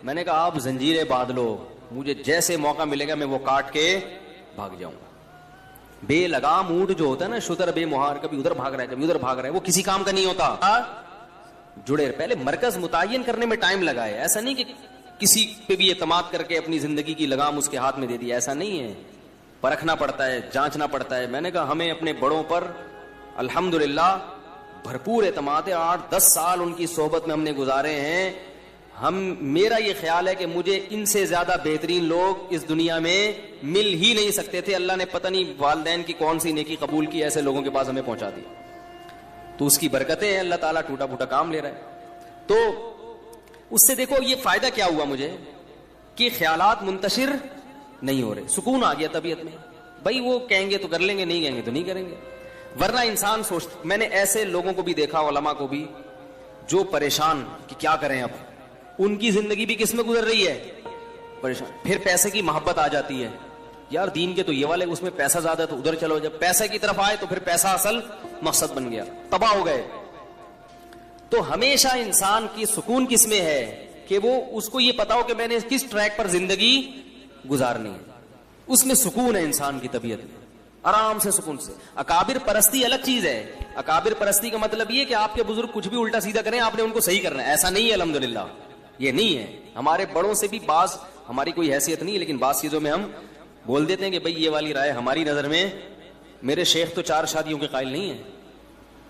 میں نے کہا آپ زنجیریں باندھ لو, مجھے جیسے موقع ملے گا میں وہ کاٹ کے بھاگ جاؤں گا. بے لگام اونٹ جو ہوتا ہے نا, شتر بے مہار, کبھی ادھر بھاگ رہا ہے کبھی ادھر بھاگ رہا ہے, وہ کسی کام کا نہیں ہوتا. جڑے پہلے مرکز متعین کرنے میں ٹائم لگا ہے. ایسا نہیں کہ کسی پہ بھی اعتماد کر کے اپنی زندگی کی لگام اس کے ہاتھ میں دے دی, ایسا نہیں ہے. پرکھنا پڑتا ہے, جانچنا پڑتا ہے. میں نے کہا ہمیں اپنے بڑوں پر الحمدللہ بھرپور اعتماد ہے. 8-10 سال ان کی صحبت میں ہم نے گزارے ہیں. میرا یہ خیال ہے کہ مجھے ان سے زیادہ بہترین لوگ اس دنیا میں مل ہی نہیں سکتے تھے. اللہ نے پتہ نہیں والدین کی کون سی نیکی قبول کی, ایسے لوگوں کے پاس ہمیں پہنچا دی. تو اس کی برکتیں ہیں, اللہ تعالیٰ ٹوٹا پھوٹا کام لے رہا ہے. تو اس سے دیکھو یہ فائدہ کیا ہوا مجھے کہ خیالات منتشر نہیں ہو رہے, سکون آ گیا طبیعت میں. بھائی وہ کہیں گے تو کر لیں گے, نہیں کہیں گے تو نہیں کریں گے. ورنہ انسان میں نے ایسے لوگوں کو بھی دیکھا, علماء کو بھی, جو پریشان کہ کیا کریں, اب ان کی زندگی بھی کس میں گزر رہی ہے, پریشان. پھر پیسے کی محبت آ جاتی ہے, یار دین کے تو یہ والے, اس میں پیسہ زیادہ تو ادھر چلو. جب پیسے کی طرف آئے تو پھر پیسہ اصل مقصد بن گیا, تباہ ہو گئے. تو ہمیشہ انسان کی سکون کس میں ہے کہ وہ اس کو یہ پتا ہو کہ میں نے کس ٹریک پر زندگی گزارنی ہے. اس میں سکون ہے انسان کی طبیعت میں, آرام سے سکون سے. اکابر پرستی الگ چیز ہے. اکابر پرستی کا مطلب یہ کہ آپ کے بزرگ کچھ بھی الٹا سیدھا کریں, آپ نے ان کو صحیح کرنا ہے. ایسا نہیں ہے, الحمدللہ یہ نہیں ہے. ہمارے بڑوں سے بھی بعض, ہماری کوئی حیثیت نہیں ہے, لیکن بعض چیزوں میں ہم بول دیتے ہیں کہ بھئی یہ والی رائے ہماری نظر میں, میرے شیخ تو 4 شادیوں کے قائل نہیں ہے,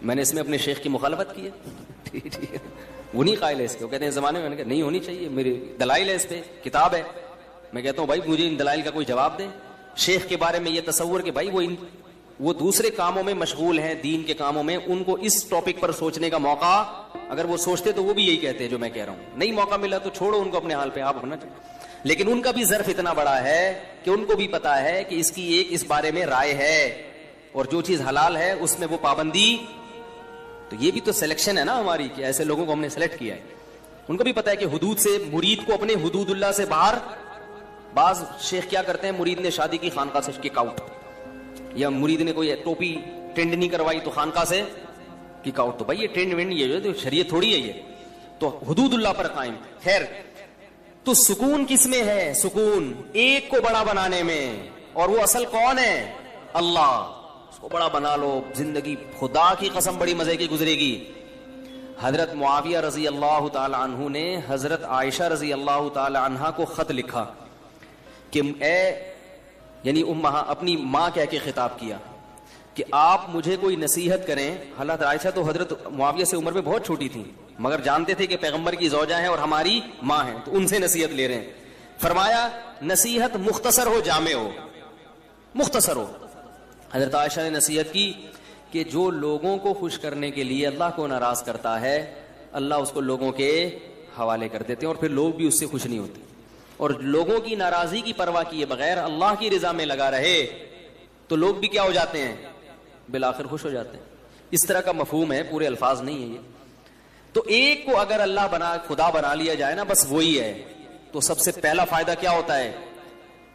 میں نے اس میں اپنے شیخ کی مخالفت کی ہے. ٹھیک ہے, وہ نہیں قائل ہے اس کے. وہ کہتے ہیں زمانے میں, میں نے کہا نہیں ہونی چاہیے, میری دلائل ہے, اس پہ کتاب ہے. میں کہتا ہوں بھائی مجھے ان دلائل کا کوئی جواب دیں. شیخ کے بارے میں یہ تصور کہ بھائی وہ دوسرے کاموں میں مشغول ہیں, دین کے کاموں میں, ان کو اس ٹاپک پر سوچنے کا موقع اگر وہ سوچتے تو وہ بھی یہی کہتے ہیں جو میں کہہ رہا ہوں. نہیں موقع ملا تو چھوڑو ان کو اپنے حال پہ, آپ اپنا. لیکن ان کا بھی ظرف اتنا بڑا ہے کہ ان کو بھی پتا ہے کہ اس کی ایک اس بارے میں رائے ہے, اور جو چیز حلال ہے اس میں وہ پابندی. تو یہ بھی تو سلیکشن ہے نا ہماری, کہ ایسے لوگوں کو ہم نے سلیکٹ کیا ہے. ان کو بھی پتا ہے کہ حدود سے, مرید کو اپنے حدود اللہ سے باہر. بعض شیخ کیا کرتے ہیں, مرید نے شادی کی خانقاہ سے کک آؤٹ, یا مرید نے کوئی ٹوپی ٹرینڈ نہیں کروائی تو خانقاہ سے کک آؤٹ. تو بھائی یہ ٹرینڈ وینڈ یہ جو شریعت تھوڑی ہے, یہ تو حدود اللہ پر قائم. خیر, تو سکون کس میں ہے؟ سکون ایک کو بڑا بنانے میں, اور وہ اصل کون ہے؟ اللہ. اس کو بڑا بنا لو, زندگی خدا کی قسم بڑی مزے کی گزرے گی. حضرت معاویہ رضی اللہ تعالی عنہ نے حضرت عائشہ رضی اللہ تعالی عنہ کو خط لکھا کہ اے, یعنی اپنی ماں کہہ کے خطاب کیا کہ آپ مجھے کوئی نصیحت کریں. حضرت عائشہ تو حضرت معاویہ سے عمر میں بہت چھوٹی تھی, مگر جانتے تھے کہ پیغمبر کی زوجہ ہیں اور ہماری ماں ہیں, تو ان سے نصیحت لے رہے ہیں. فرمایا نصیحت مختصر ہو, جامع ہو, مختصر ہو. حضرت عائشہ نے نصیحت کی کہ جو لوگوں کو خوش کرنے کے لیے اللہ کو ناراض کرتا ہے, اللہ اس کو لوگوں کے حوالے کر دیتے ہیں, اور پھر لوگ بھی اس سے خوش نہیں ہوتے. اور لوگوں کی ناراضی کی پرواہ کیے بغیر اللہ کی رضا میں لگا رہے تو لوگ بھی کیا ہو جاتے ہیں, بالآخر خوش ہو جاتے ہیں. اس طرح کا مفہوم ہے, پورے الفاظ نہیں ہے یہ. تو ایک کو اگر اللہ خدا بنا لیا جائے نا, بس وہی ہے, تو سب سے پہلا فائدہ کیا ہوتا ہے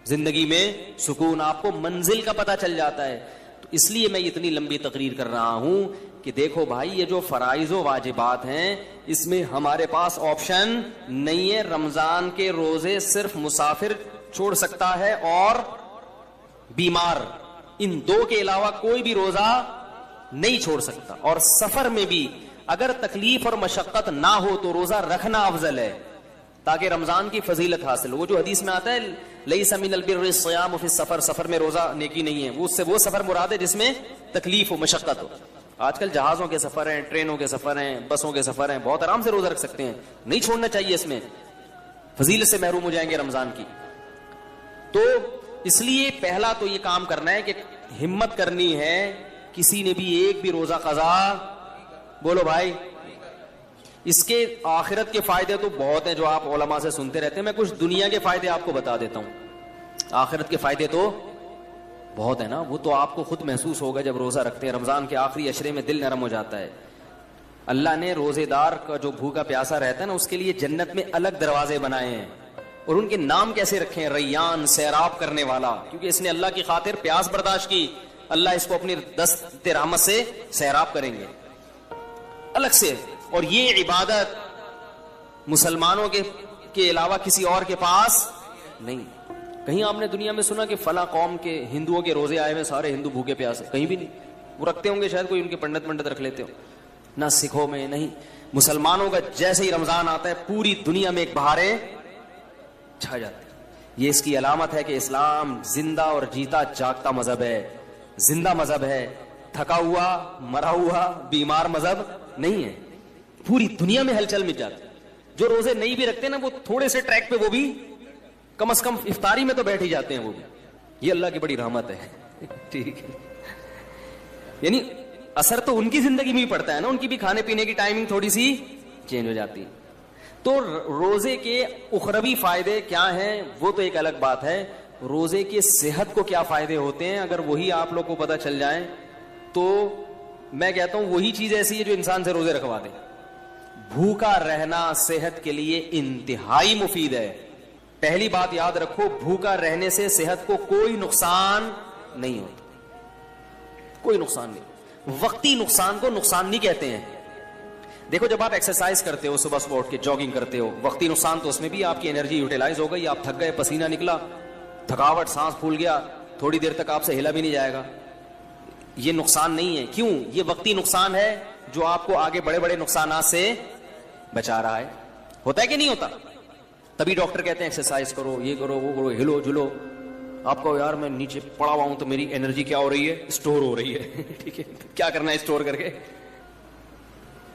زندگی میں؟ سکون. آپ کو منزل کا پتہ چل جاتا ہے. تو اس لیے میں اتنی لمبی تقریر کر رہا ہوں کہ دیکھو بھائی, یہ جو فرائض و واجبات ہیں اس میں ہمارے پاس آپشن نہیں ہے. رمضان کے روزے صرف مسافر چھوڑ سکتا ہے اور بیمار, ان 2 کے علاوہ کوئی بھی روزہ نہیں چھوڑ سکتا. اور سفر میں بھی اگر تکلیف اور مشقت نہ ہو تو روزہ رکھنا افضل ہے تاکہ رمضان کی فضیلت حاصل ہو. وہ جو حدیث میں آتا ہے لیس من البر الصیام فی السفر, سفر میں روزہ نیکی نہیں ہے, وہ اس سے وہ سفر مراد ہے جس میں تکلیف ہو, مشقت ہو. آج کل جہازوں کے سفر ہیں, ٹرینوں کے سفر ہیں, بسوں کے سفر ہیں, بہت آرام سے روزہ رکھ سکتے ہیں, نہیں چھوڑنا چاہیے, اس میں فضیلت سے محروم ہو جائیں گے رمضان کی. تو اس لیے پہلا تو یہ کام کرنا ہے کہ ہمت کرنی ہے, کسی نے بھی ایک بھی روزہ قضا, بولو بھائی. اس کے آخرت کے فائدے تو بہت ہیں جو آپ علماء سے سنتے رہتے ہیں, میں کچھ دنیا کے فائدے آپ کو بتا دیتا ہوں. آخرت کے فائدے تو بہت ہیں نا, وہ تو آپ کو خود محسوس ہوگا جب روزہ رکھتے ہیں. رمضان کے آخری عشرے میں دل نرم ہو جاتا ہے. اللہ نے روزے دار کا جو بھوکا پیاسا رہتا ہے نا, اس کے لیے جنت میں الگ دروازے بنائے ہیں. اور ان کے نام کیسے رکھے ہیں؟ ریان، سیراب کرنے والا، کیونکہ اس نے اللہ کی خاطر پیاس برداشت کی، اللہ اس کو اپنی دست رحمت سے سیراب کریں گے الگ سے. اور یہ عبادت مسلمانوں کے علاوہ کسی اور کے پاس نہیں. کہیں آپ نے دنیا میں سنا کہ فلاں قوم کے ہندوؤں کے روزے آئے ہوئے سارے ہندو بھوکے پیاسے؟ کہیں بھی نہیں. وہ رکھتے ہوں گے شاید کوئی ان کے پنڈت رکھ لیتے ہو. نہ سکھوں میں نہیں. مسلمانوں کا جیسے ہی رمضان آتا ہے پوری دنیا میں ایک بہاریں چھا جاتی ہے. یہ اس کی علامت ہے کہ اسلام زندہ اور جیتا جاگتا مذہب ہے، زندہ مذہب ہے، تھکا ہوا مرا ہوا بیمار مذہب نہیں ہے. پوری دنیا میں ہلچل مچ جاتی ہے. جو روزے نہیں بھی رکھتے نا وہ تھوڑے سے ٹریک پہ وہ بھی کم از کم افطاری میں تو بیٹھ ہی جاتے ہیں وہ بھی. یہ اللہ کی بڑی رحمت ہے. ٹھیک ہے، یعنی اثر تو ان کی زندگی میں ہی پڑتا ہے نا، ان کی بھی کھانے پینے کی ٹائمنگ تھوڑی سی چینج ہو جاتی ہے. تو روزے کے اخروی فائدے کیا ہیں وہ تو ایک الگ بات ہے. روزے کے صحت کو کیا فائدے ہوتے ہیں اگر وہی آپ لوگ کو پتہ چل جائیں تو میں کہتا ہوں وہی چیز ایسی ہے جو انسان سے روزے رکھوا دے. بھوکا رہنا صحت کے لیے انتہائی مفید ہے. پہلی بات یاد رکھو، بھوکا رہنے سے صحت کو کوئی نقصان نہیں ہوتا، کوئی نقصان نہیں. وقتی نقصان کو نقصان نہیں کہتے ہیں. دیکھو جب آپ ایکسرسائز کرتے ہو، صبح صبح اٹھ کے جاگنگ کرتے ہو، وقتی نقصان تو اس میں بھی آپ کی انرجی یوٹیلائز ہو گئی، آپ تھک گئے، پسینہ نکلا، تھکاوٹ، سانس پھول گیا، تھوڑی دیر تک آپ سے ہلا بھی نہیں جائے گا. یہ نقصان نہیں ہے. کیوں؟ یہ وقتی نقصان ہے جو آپ کو آگے بڑے بڑے نقصانات سے بچا رہا ہے. ہوتا ہے کہ نہیں ہوتا؟ تبھی ڈاکٹر کہتے ہیں ایکسرسائز کرو، یہ کرو، وہ کرو، ہلو جلو. آپ کو یار میں نیچے پڑا ہوا ہوں تو میری انرجی کیا ہو رہی ہے؟ اسٹور ہو رہی ہے. ٹھیک ہے، کیا کرنا ہے اسٹور کر کے؟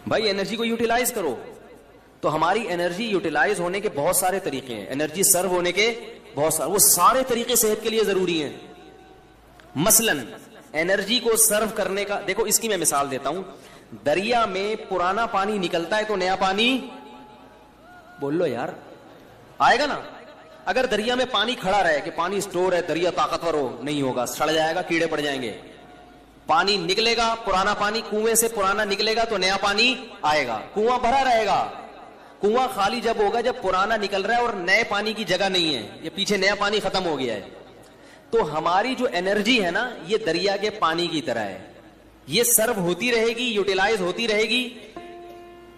بھائی انرجی کو یوٹیلائز کرو. تو ہماری انرجی یوٹیلائز ہونے کے بہت سارے طریقے ہیں، انرجی سرو ہونے کے بہت سارے، وہ سارے طریقے صحت کے لیے ضروری ہیں. مثلا انرجی کو سرو کرنے کا دیکھو، اس کی میں مثال دیتا ہوں. دریا میں پرانا پانی نکلتا ہے تو نیا پانی بول لو یار آئے گا نا. اگر دریا میں پانی کھڑا رہے کہ پانی اسٹور ہے، دریا طاقتور ہو، نہیں ہوگا، سڑ جائے گا، کیڑے پڑ جائیں گے. پانی نکلے گا، پرانا پانی کنویں سے پرانا نکلے گا تو نیا پانی آئے گا. کنواں بھرا رہے گا. کنواں خالی جب ہوگا جب پرانا نکل رہا ہے اور نئے پانی کی جگہ نہیں ہے، یہ پیچھے نیا پانی ختم ہو گیا ہے. تو ہماری جو انرجی ہے نا یہ دریا کے پانی کی طرح ہے. یہ سرو ہوتی رہے گی، یوٹیلائز ہوتی رہے گی،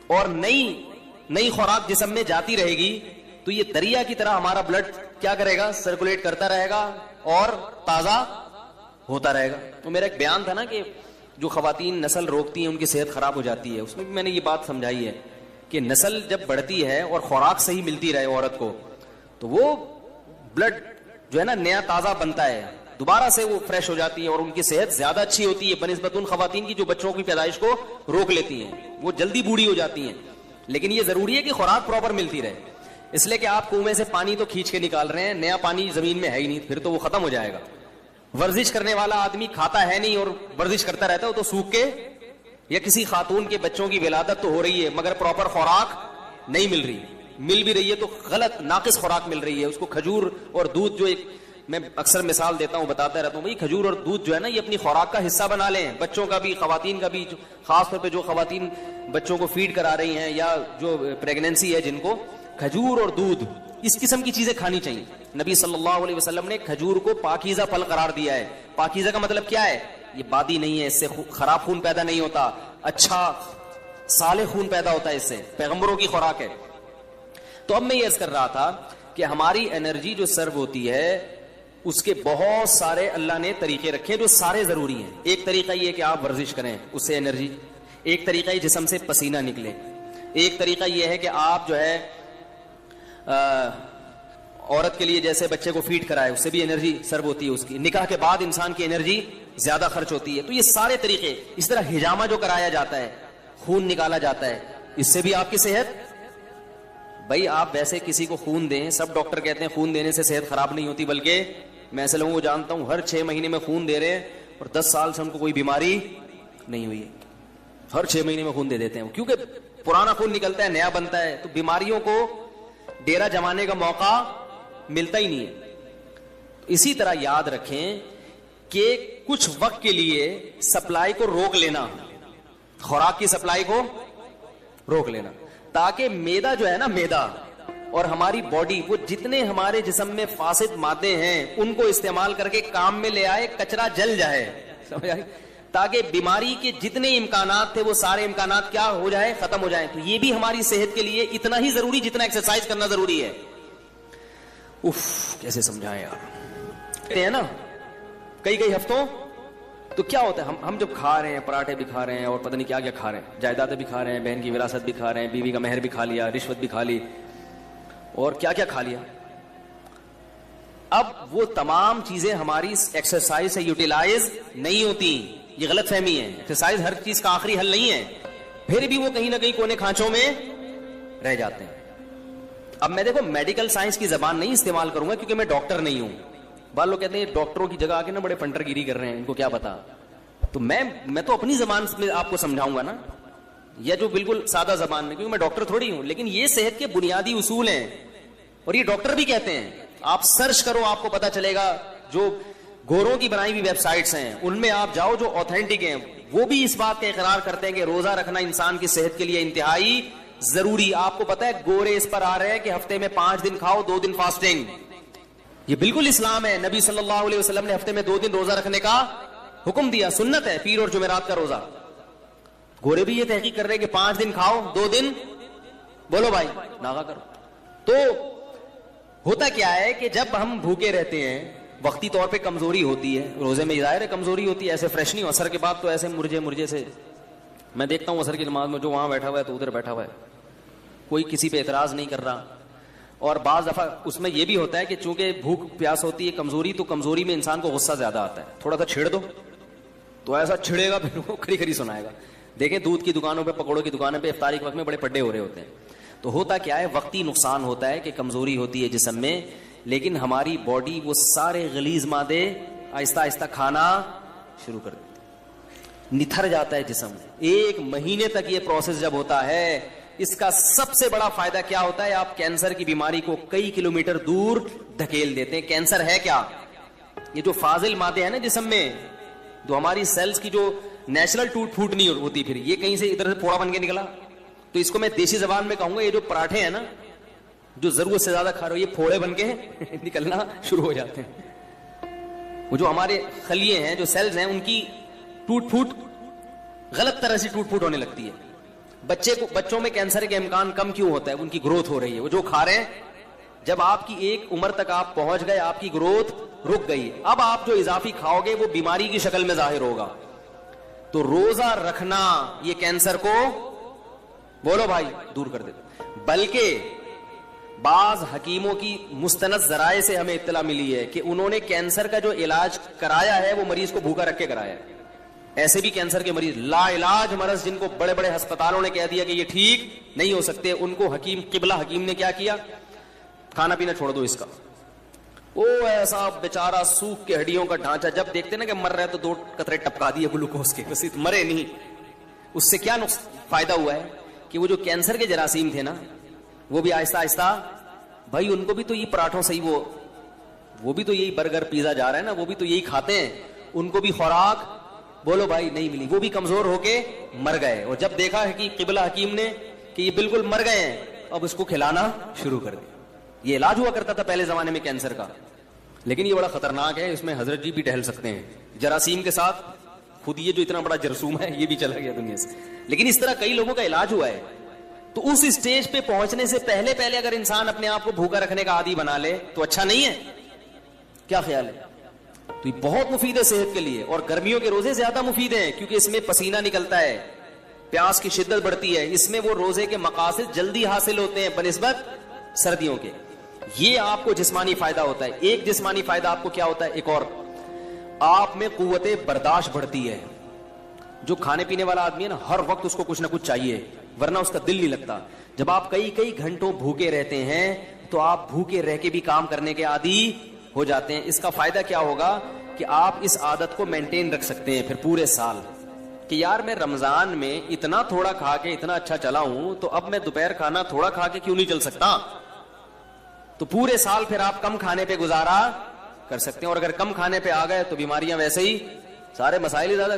اور نئی خوراک جسم میں جاتی رہے گی. تو یہ دریا کی طرح ہمارا بلڈ کیا کرے گا؟ سرکولیٹ کرتا رہے گا اور تازہ ہوتا رہے گا. تو میرا ایک بیان تھا نا کہ جو خواتین نسل روکتی ہیں ان کی صحت خراب ہو جاتی ہے، اس میں بھی میں نے یہ بات سمجھائی ہے کہ نسل جب بڑھتی ہے اور خوراک صحیح ملتی رہے عورت کو تو وہ بلڈ جو ہے نا نیا تازہ بنتا ہے، دوبارہ سے وہ فریش ہو جاتی ہے اور ان کی صحت زیادہ اچھی ہوتی ہے بنسبت ان خواتین کی جو بچوں کی پیدائش کو روک لیتی ہیں. وہ جلدی بوڑھی ہو جاتی ہیں. لیکن یہ ضروری ہے کہ خوراک پراپر ملتی رہے. اس لیے کہ آپ کنویں سے پانی تو کھینچ کے نکال رہے ہیں، نیا پانی زمین میں ہے ہی نہیں، پھر تو وہ ختم ہو جائے گا. ورزش کرنے والا آدمی کھاتا ہے نہیں اور ورزش کرتا رہتا ہے، وہ تو سوکھ کے، یا کسی خاتون کے بچوں کی ولادت تو ہو رہی ہے مگر پراپر خوراک نہیں مل رہی، مل بھی رہی ہے تو غلط ناقص خوراک مل رہی ہے. اس کو کھجور اور دودھ، جو ایک میں اکثر مثال دیتا ہوں، بتاتا رہتا ہوں، بھائی کھجور اور دودھ جو ہے نا یہ اپنی خوراک کا حصہ بنا لیں، بچوں کا بھی، خواتین کا بھی. خاص طور پہ جو خواتین بچوں کو فیڈ کرا رہی ہیں یا جو پریگنینسی ہے جن کو، کھجور اور دودھ اس قسم کی چیزیں کھانی چاہیے. نبی صلی اللہ علیہ وسلم نے کھجور کو پاکیزہ پھل قرار دیا ہے. پاکیزہ کا مطلب کیا ہے؟ یہ بادی نہیں ہے، اس سے خراب خون پیدا نہیں ہوتا، اچھا صالح خون پیدا ہوتا ہے اس سے، پیغمبروں کی خوراک ہے. تو اب میں یہ عرض کر رہا تھا کہ ہماری انرجی جو سرو ہوتی ہے اس کے بہت سارے اللہ نے طریقے رکھے جو سارے ضروری ہیں. ایک طریقہ یہ کہ آپ ورزش کریں، اس سے انرجی. ایک طریقہ یہ جسم سے پسینہ نکلے. ایک طریقہ یہ ہے کہ آپ جو ہے عورت کے لیے جیسے بچے کو فیڈ کرائے، اس سے بھی انرجی سرو ہوتی ہے. اس کی نکاح کے بعد انسان کی انرجی زیادہ خرچ ہوتی ہے. تو یہ سارے طریقے، اس طرح ہجامہ جو کرایا جاتا ہے، خون نکالا جاتا ہے، اس سے بھی آپ کی صحت. بھائی آپ ویسے کسی کو خون دیں، سب ڈاکٹر کہتے ہیں خون دینے سے صحت خراب نہیں ہوتی، بلکہ میں ایسے لوگوں کو جانتا ہوں ہر 6 مہینے میں خون دے رہے ہیں اور 10 سال سے ان کو کوئی بیماری نہیں ہوئی ہے. ہر 6 مہینے میں خون دے دیتے ہیں کیونکہ پرانا خون نکلتا ہے، نیا بنتا ہے، تو بیماریوں کو ڈیرا جمانے کا موقع ملتا ہی نہیں ہے. اسی طرح یاد رکھیں کہ کچھ وقت کے لیے سپلائی کو روک لینا، خوراک کی سپلائی کو روک لینا، تاکہ میدا جو ہے نا، میدا اور ہماری باڈی وہ جتنے ہمارے جسم میں فاسد مادے ہیں ان کو استعمال کر کے کام میں لے آئے, کچرا جل جائے, سمجھ آئی, تاکہ بیماری کے جتنے امکانات تھے وہ سارے امکانات کیا ہو جائے, ختم ہو جائیں. تو یہ بھی ہماری صحت کے لیے اتنا ہی ضروری جتنا ایکسرسائز کرنا ضروری ہے. اف کیسے سمجھائیں یار, ہے نا کئی ہفتوں. تو کیا ہوتا ہے, ہم جب کھا رہے ہیں, پراٹھے بھی کھا رہے ہیں اور پتہ نہیں کیا کیا کھا رہے ہیں, جائیدادیں بھی کھا رہے ہیں, بہن کی وراثت بھی کھا رہے ہیں, بیوی کا مہر بھی کھا لیا, رشوت بھی کھا لی, اور کیا کیا کھا لیا. اب وہ تمام چیزیں ہماری ایکسرسائز سے یوٹیلائز نہیں ہوتی. یہ غلط فہمی ہے, ایکسرسائز ہر چیز کا آخری حل نہیں ہے, پھر بھی وہ کہیں نہ کہیں کونے کھانچوں میں رہ جاتے ہیں. اب میں دیکھو میڈیکل سائنس کی زبان نہیں استعمال کروں گا کیونکہ میں ڈاکٹر نہیں ہوں. بعض لوگ کہتے ہیں ڈاکٹروں کی جگہ آ کے نا بڑے پنٹر گیری کر رہے ہیں, ان کو کیا پتا. تو میں تو اپنی زبان میں آپ کو سمجھاؤں گا نا, یا جو بالکل سادہ زبان میں, کیونکہ میں ڈاکٹر تھوڑی ہوں. لیکن یہ صحت کے بنیادی اصول ہیں اور یہ ڈاکٹر بھی کہتے ہیں. آپ سرچ کرو, آپ کو پتا چلے گا. جو گوروں کی بنائی ہوئی ویب سائٹس ہیں ان میں آپ جاؤ جو آتھینٹک ہیں, وہ بھی اس بات کا اقرار کرتے ہیں کہ روزہ رکھنا انسان کی صحت کے لیے انتہائی ضروری. آپ کو پتا ہے گورے اس پر آ رہے ہیں کہ ہفتے میں 5 دن کھاؤ, 2 دن فاسٹنگ. یہ بالکل اسلام ہے. نبی صلی اللہ علیہ وسلم نے ہفتے میں 2 دن روزہ رکھنے کا حکم دیا, سنت ہے, پیر اور جمعرات کا روزہ. گورے بھی یہ تحقیق کر رہے ہیں کہ 5 دن کھاؤ, 2 دن بولو بھائی ناغا کرو. تو ہوتا کیا ہے کہ جب ہم بھوکے رہتے ہیں, وقتی طور پہ کمزوری ہوتی ہے, روزے میں ظاہر ہے کمزوری ہوتی ہے, ایسے فریش نہیں ہو. اثر کے بعد تو ایسے مرجے سے میں دیکھتا ہوں اثر کی نماز میں جو وہاں بیٹھا ہوا ہے تو ادھر بیٹھا ہوا ہے, کوئی کسی پہ اعتراض نہیں کر رہا. اور بعض دفعہ اس میں یہ بھی ہوتا ہے کہ چونکہ بھوک پیاس ہوتی ہے, کمزوری, تو کمزوری میں انسان کو غصہ زیادہ آتا ہے. تھوڑا سا چھیڑ دو تو ایسا چھڑے گا پھر وہ کھری سنائے گا. دیکھیں دودھ کی دکانوں پہ, پکوڑوں کی دکانوں پہ افطاری کے وقت میں بڑے پڈے ہو رہے ہوتے ہیں. تو ہوتا کیا ہے, وقتی نقصان ہوتا ہے کہ کمزوری ہوتی ہے جسم میں, لیکن ہماری باڈی وہ سارے غلیظ مادے آہستہ آہستہ کھانا شروع کر دیتی, نتھر جاتا ہے جسم. 1 مہینے تک یہ پروسیس جب ہوتا ہے, اس کا سب سے بڑا فائدہ کیا ہوتا ہے, آپ کینسر کی بیماری کو کئی کلومیٹر دور دھکیل دیتے ہیں. کینسر ہے کیا, یہ جو فاضل مادے ہیں نا جسم میں, جو ہماری سیلز کی جو نیچرل ٹوٹ پھوٹ نہیں ہوتی, پھر یہ کہیں سے ادھر سے پھوڑا بن کے نکلا. تو اس کو میں دیسی زبان میں کہوں گا, یہ جو پراٹھے ہیں نا جو ضرورت سے زیادہ کھا رہے ہو, یہ پھوڑے بن کے نکلنا شروع ہو جاتے ہیں. وہ جو ہمارے خلیے ہیں, جو سیلز ہیں, ان کی ٹوٹ پھوٹ غلط طرح سے ٹوٹ پھوٹ ہونے لگتی ہے. بچوں میں کینسر کے امکان کم کیوں ہوتا ہے, ان کی گروتھ ہو رہی ہے. وہ جو کھا رہے ہیں, جب آپ کی ایک عمر تک آپ پہنچ گئے, آپ کی گروتھ رک گئی, اب آپ جو اضافی کھاؤ گے وہ بیماری کی شکل میں ظاہر ہوگا. تو روزہ رکھنا یہ کینسر کو بولو بھائی دور کر دیتا. بلکہ بعض حکیموں کی مستند ذرائع سے ہمیں اطلاع ملی ہے کہ انہوں نے کینسر کا جو علاج کرایا ہے وہ مریض کو بھوکا رکھ کے کرایا ہے. ایسے بھی کینسر کے مریض لا علاج مرض, جن کو بڑے بڑے ہسپتالوں نے کہہ دیا کہ یہ ٹھیک نہیں ہو سکتے, ان کو قبلہ حکیم نے کیا کیا, کھانا پینا چھوڑ دو اس کا. وہ ایسا بیچارہ سوکھ کے ہڈیوں کا ڈھانچہ, جب دیکھتے نا کہ مر رہا ہے تو 2 قطرے ٹپکا دیے گلوکوز کے, بس مرے نہیں. اس سے کیا فائدہ ہوا ہے کہ وہ جو کینسر کے جراثیم تھے نا, وہ بھی آہستہ آہستہ, بھائی ان کو بھی تو یہ پراٹھوں سے ہی وہ بھی تو یہی برگر پیزا جا رہا ہے نا, وہ بھی تو یہی کھاتے ہیں, ان کو بھی خوراک بولو بھائی نہیں ملی, وہ بھی کمزور ہو کے مر گئے. اور جب دیکھا ہے کہ قبلہ حکیم نے کہ یہ بالکل مر گئے ہیں, اب اس کو کھلانا شروع کر دیا. یہ علاج ہوا کرتا تھا پہلے زمانے میں کینسر کا, لیکن یہ بڑا خطرناک ہے, اس میں حضرت جی بھی ٹہل سکتے ہیں جراثیم کے ساتھ. خود یہ جو اتنا بڑا جرثوم ہے یہ بھی چلا گیا دنیا سے, لیکن اس طرح کئی لوگوں کا علاج ہوا ہے. تو اس اسٹیج پہ پہنچنے سے پہلے اگر انسان اپنے آپ کو بھوکا رکھنے کا عادی بنا لے تو اچھا نہیں ہے, کیا خیال ہے؟ تو یہ بہت مفید ہے صحت کے لیے. اور گرمیوں کے روزے زیادہ مفید ہیں کیونکہ اس میں پسینہ نکلتا ہے, پیاس کی شدت بڑھتی ہے, اس میں وہ روزے کے مقاصد جلدی حاصل ہوتے ہیں بنسبت سردیوں کے. یہ آپ کو جسمانی فائدہ ہوتا ہے. ایک جسمانی فائدہ آپ کو کیا ہوتا ہے, ایک اور, آپ میں قوت برداشت بڑھتی ہے. جو کھانے پینے والا آدمی ہے نا, ہر وقت اس کو کچھ نہ کچھ چاہیے, ورنہ اس کا دل نہیں لگتا. جب آپ کئی گھنٹوں بھوکے رہتے ہیں تو آپ بھوکے رہ کے بھی کام کرنے کے عادی ہو جاتے ہیں. اس کا فائدہ کیا ہوگا کہ آپ اس عادت کو مینٹین رکھ سکتے ہیں پھر پورے سال, کہ یار میں رمضان میں اتنا تھوڑا کھا کے اتنا اچھا چلا ہوں, تو اب میں دوپہر کھانا تھوڑا کھا کے کیوں نہیں چل سکتا. تو پورے سال پھر آپ کم کھانے پہ گزارا کر سکتے ہیں. اور اگر کم کھانے پہ آ گئے تو بیماریاں ویسے ہی, سارے مسائل ہی زیادہ.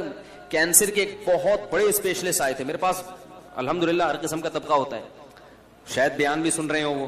کینسر کے ایک بہت بڑے اسپیشلسٹ آئے تھے میرے پاس, الحمدللہ ہر قسم کا طبقہ ہوتا ہے, شاید بیان بھی سن رہے ہو وہ,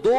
2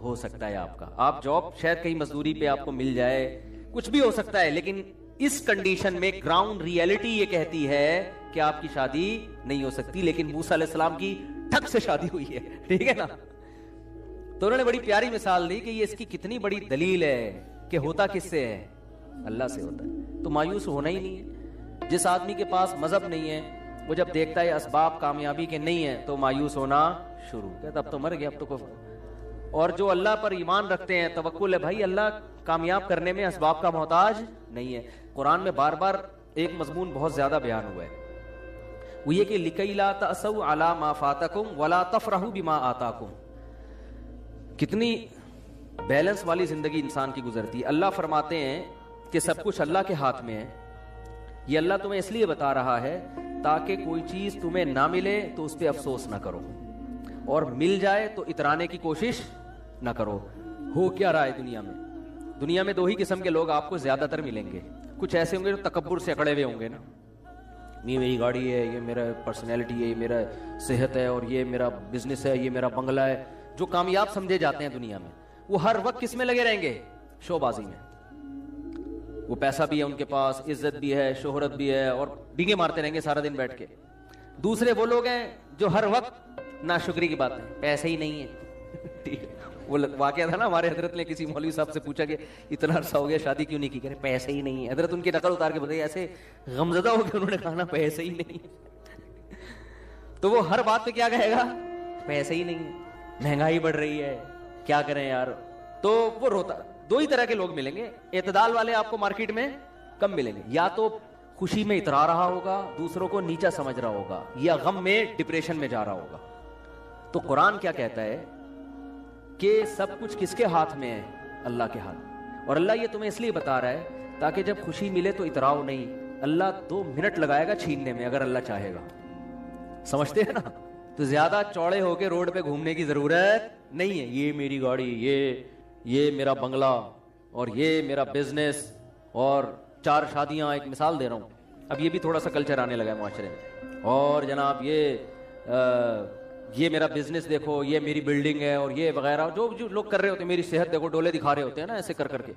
ہو سکتا ہے آپ کا, آپ جاب شاید کہیں مزدوری پہ آپ کو مل جائے, کچھ بھی ہو سکتا ہے, لیکن اس کنڈیشن میں گراؤنڈ ریئلٹی یہ کہتی ہے کہ آپ کی شادی نہیں ہو سکتی. لیکن موسیٰ علیہ السلام کی ٹھک سے شادی ہوئی ہے, ٹھیک ہے نا. تو انہوں نے بڑی پیاری مثال دی کہ یہ اس کی کتنی بڑی دلیل ہے کہ ہوتا کس سے ہے, اللہ سے ہوتا ہے. تو مایوس ہونا ہی نہیں ہے. جس آدمی کے پاس مذہب نہیں ہے وہ جب دیکھتا ہے اسباب کامیابی کے نہیں ہے تو مایوس ہونا شروع, کہتا اب تو مر گیا, اب تو کوئی. اور جو اللہ پر ایمان رکھتے ہیں, توکل ہے بھائی, اللہ کامیاب کرنے میں اسباب کا محتاج نہیں ہے. قرآن میں بار بار ایک مضمون بہت زیادہ بیان ہوا ہے, وہ یہ کہ لِكَيْ لَا تَأْسَوْا عَلَى مَا فَاتَكُمْ وَلَا تَفْرَحُوا بِمَا آتَاكُمْ. کتنی بیلنس والی زندگی انسان کی گزرتی ہے. اللہ فرماتے ہیں کہ سب کچھ اللہ کے ہاتھ میں ہے. یہ اللہ تمہیں اس لیے بتا رہا ہے تاکہ کوئی چیز تمہیں نہ ملے تو اس پہ افسوس نہ کرو, اور مل جائے تو اترانے کی کوشش نہ کرو. ہو کیا رہا ہے دنیا میں؟ دنیا میں دو ہی قسم کے لوگ آپ کو زیادہ تر ملیں گے. کچھ ایسے ہوں گے جو تکبر سے اکڑے ہوئے ہوں گے نا, یہ میری گاڑی ہے, یہ میرا پرسنالٹی ہے, یہ میرا صحت ہے, اور یہ میرا بزنس ہے, یہ میرا بنگلہ ہے. جو کامیاب سمجھے جاتے ہیں دنیا میں, وہ ہر وقت کس میں لگے رہیں گے؟ شو بازی میں. وہ پیسہ بھی ہے ان کے پاس, عزت بھی ہے, شہرت بھی ہے, اور ڈینگے مارتے رہیں گے سارا دن بیٹھ کے. دوسرے وہ لوگ ہیں جو ہر وقت ناشکری کی بات ہے, پیسے ہی نہیں ہے. وہ واقعہ تھا نا, ہمارے حضرت نے کسی مولوی صاحب سے پوچھا کہ اتنا عرصہ ہو گیا شادی کیوں نہیں کی, کہہ رہے پیسے ہی نہیں ہے. حضرت ان کی نقل اتار کے بتائیے, ایسے غمزدہ ہو کے انہوں نے کہا نا پیسے ہی نہیں. تو وہ ہر بات پہ کیا کہے گا؟ پیسے ہی نہیں ہے, مہنگائی بڑھ رہی ہے, کیا کریں یار. تو وہ روتا. دو ہی طرح کے لوگ ملیں گے. اعتدال والے آپ کو مارکیٹ میں کم ملیں گے, یا تو خوشی میں اترا رہا ہوگا, دوسروں کو نیچا سمجھ رہا ہوگا, یا غم میں ڈپریشن میں جا رہا ہوگا. تو قرآن کیا کہتا ہے کہ سب کچھ کس کے ہاتھ میں ہے؟ اللہ کے ہاتھ. اور اللہ یہ تمہیں اس لیے بتا رہا ہے تاکہ جب خوشی ملے تو اتراؤ نہیں. اللہ 2 منٹ لگائے گا چھیننے میں اگر اللہ چاہے گا. سمجھتے ہیں نا؟ تو زیادہ چوڑے ہو کے روڈ پہ گھومنے کی ضرورت نہیں ہے. یہ میری گاڑی, یہ میرا بنگلہ, اور یہ میرا بزنس, اور 4 شادیاں. ایک مثال دے رہا ہوں, اب یہ بھی تھوڑا سا کلچر آنے لگا ہے معاشرے میں. اور جناب یہ میرا بزنس دیکھو, یہ میری بلڈنگ ہے, اور یہ وغیرہ جو لوگ کر رہے ہوتے ہیں. میری صحت دیکھو, ڈولے دکھا رہے ہوتے ہیں نا ایسے کر کے.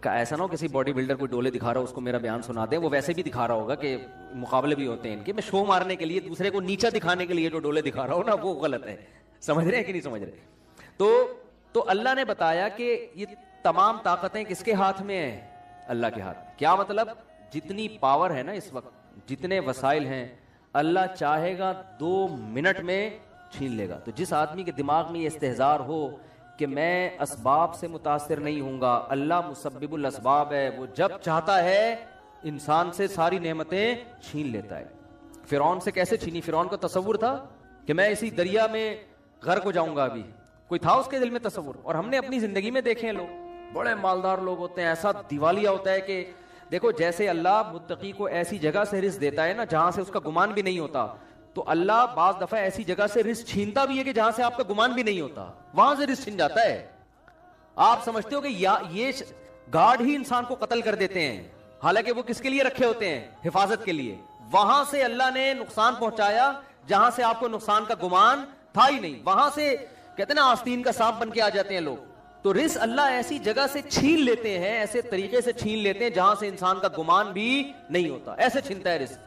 ایسا نہ ہو کسی باڈی بلڈر کو ڈولے دکھا رہا ہو اس کو میرا بیان سنا دیں. وہ ویسے بھی دکھا رہا ہوگا کہ مقابلے بھی ہوتے ہیں ان کے. میں شو مارنے کے لیے, دوسرے کو نیچا دکھانے کے لیے جو ڈولے دکھا رہا ہوں نا, وہ غلط ہے. سمجھ رہے ہیں کہ نہیں سمجھ رہے؟ تو اللہ نے بتایا کہ یہ تمام طاقتیں کس کے ہاتھ میں ہیں؟ اللہ کے ہاتھ. کیا مطلب؟ جتنی پاور ہے نا اس وقت, جتنے وسائل ہیں, اللہ چاہے گا 2 منٹ میں چھین لے گا. تو جس آدمی کے دماغ میں یہ استحضار ہو کہ میں اسباب سے متاثر نہیں ہوں گا, اللہ مسبب الاسباب ہے, وہ جب چاہتا ہے انسان سے ساری نعمتیں چھین لیتا ہے. فرعون سے کیسے چھینی؟ فرعون کو تصور تھا کہ میں اسی دریا میں غرق ہو جاؤں گا. ابھی کوئی تھا اس کے دل میں تصور؟ اور ہم نے اپنی زندگی میں دیکھے ہیں, لوگ بڑے مالدار لوگ ہوتے ہیں, ایسا دیوالیہ ہوتا ہے کہ دیکھو جیسے اللہ متقی کو ایسی جگہ سے رزق دیتا ہے نا جہاں سے اس کا گمان بھی نہیں ہوتا, تو اللہ بعض دفعہ ایسی جگہ سے رزق چھینتا بھی ہے کہ جہاں سے آپ کا گمان بھی نہیں ہوتا, وہاں سے رزق چھین جاتا ہے. آپ سمجھتے ہو کہ یہ گارڈ ہی انسان کو قتل کر دیتے ہیں, حالانکہ وہ کس کے لیے رکھے ہوتے ہیں؟ حفاظت کے لیے. وہاں سے اللہ نے نقصان پہنچایا جہاں سے آپ کو نقصان کا گمان تھا ہی نہیں. وہاں سے کہتے ہیں نا آستین کا سانپ بن کے آ جاتے ہیں لوگ. تو رزق اللہ ایسی جگہ سے چھین لیتے ہیں, ایسے طریقے سے چھین لیتے ہیں جہاں سے انسان کا گمان بھی نہیں ہوتا, ایسے چھینتا ہے رزق.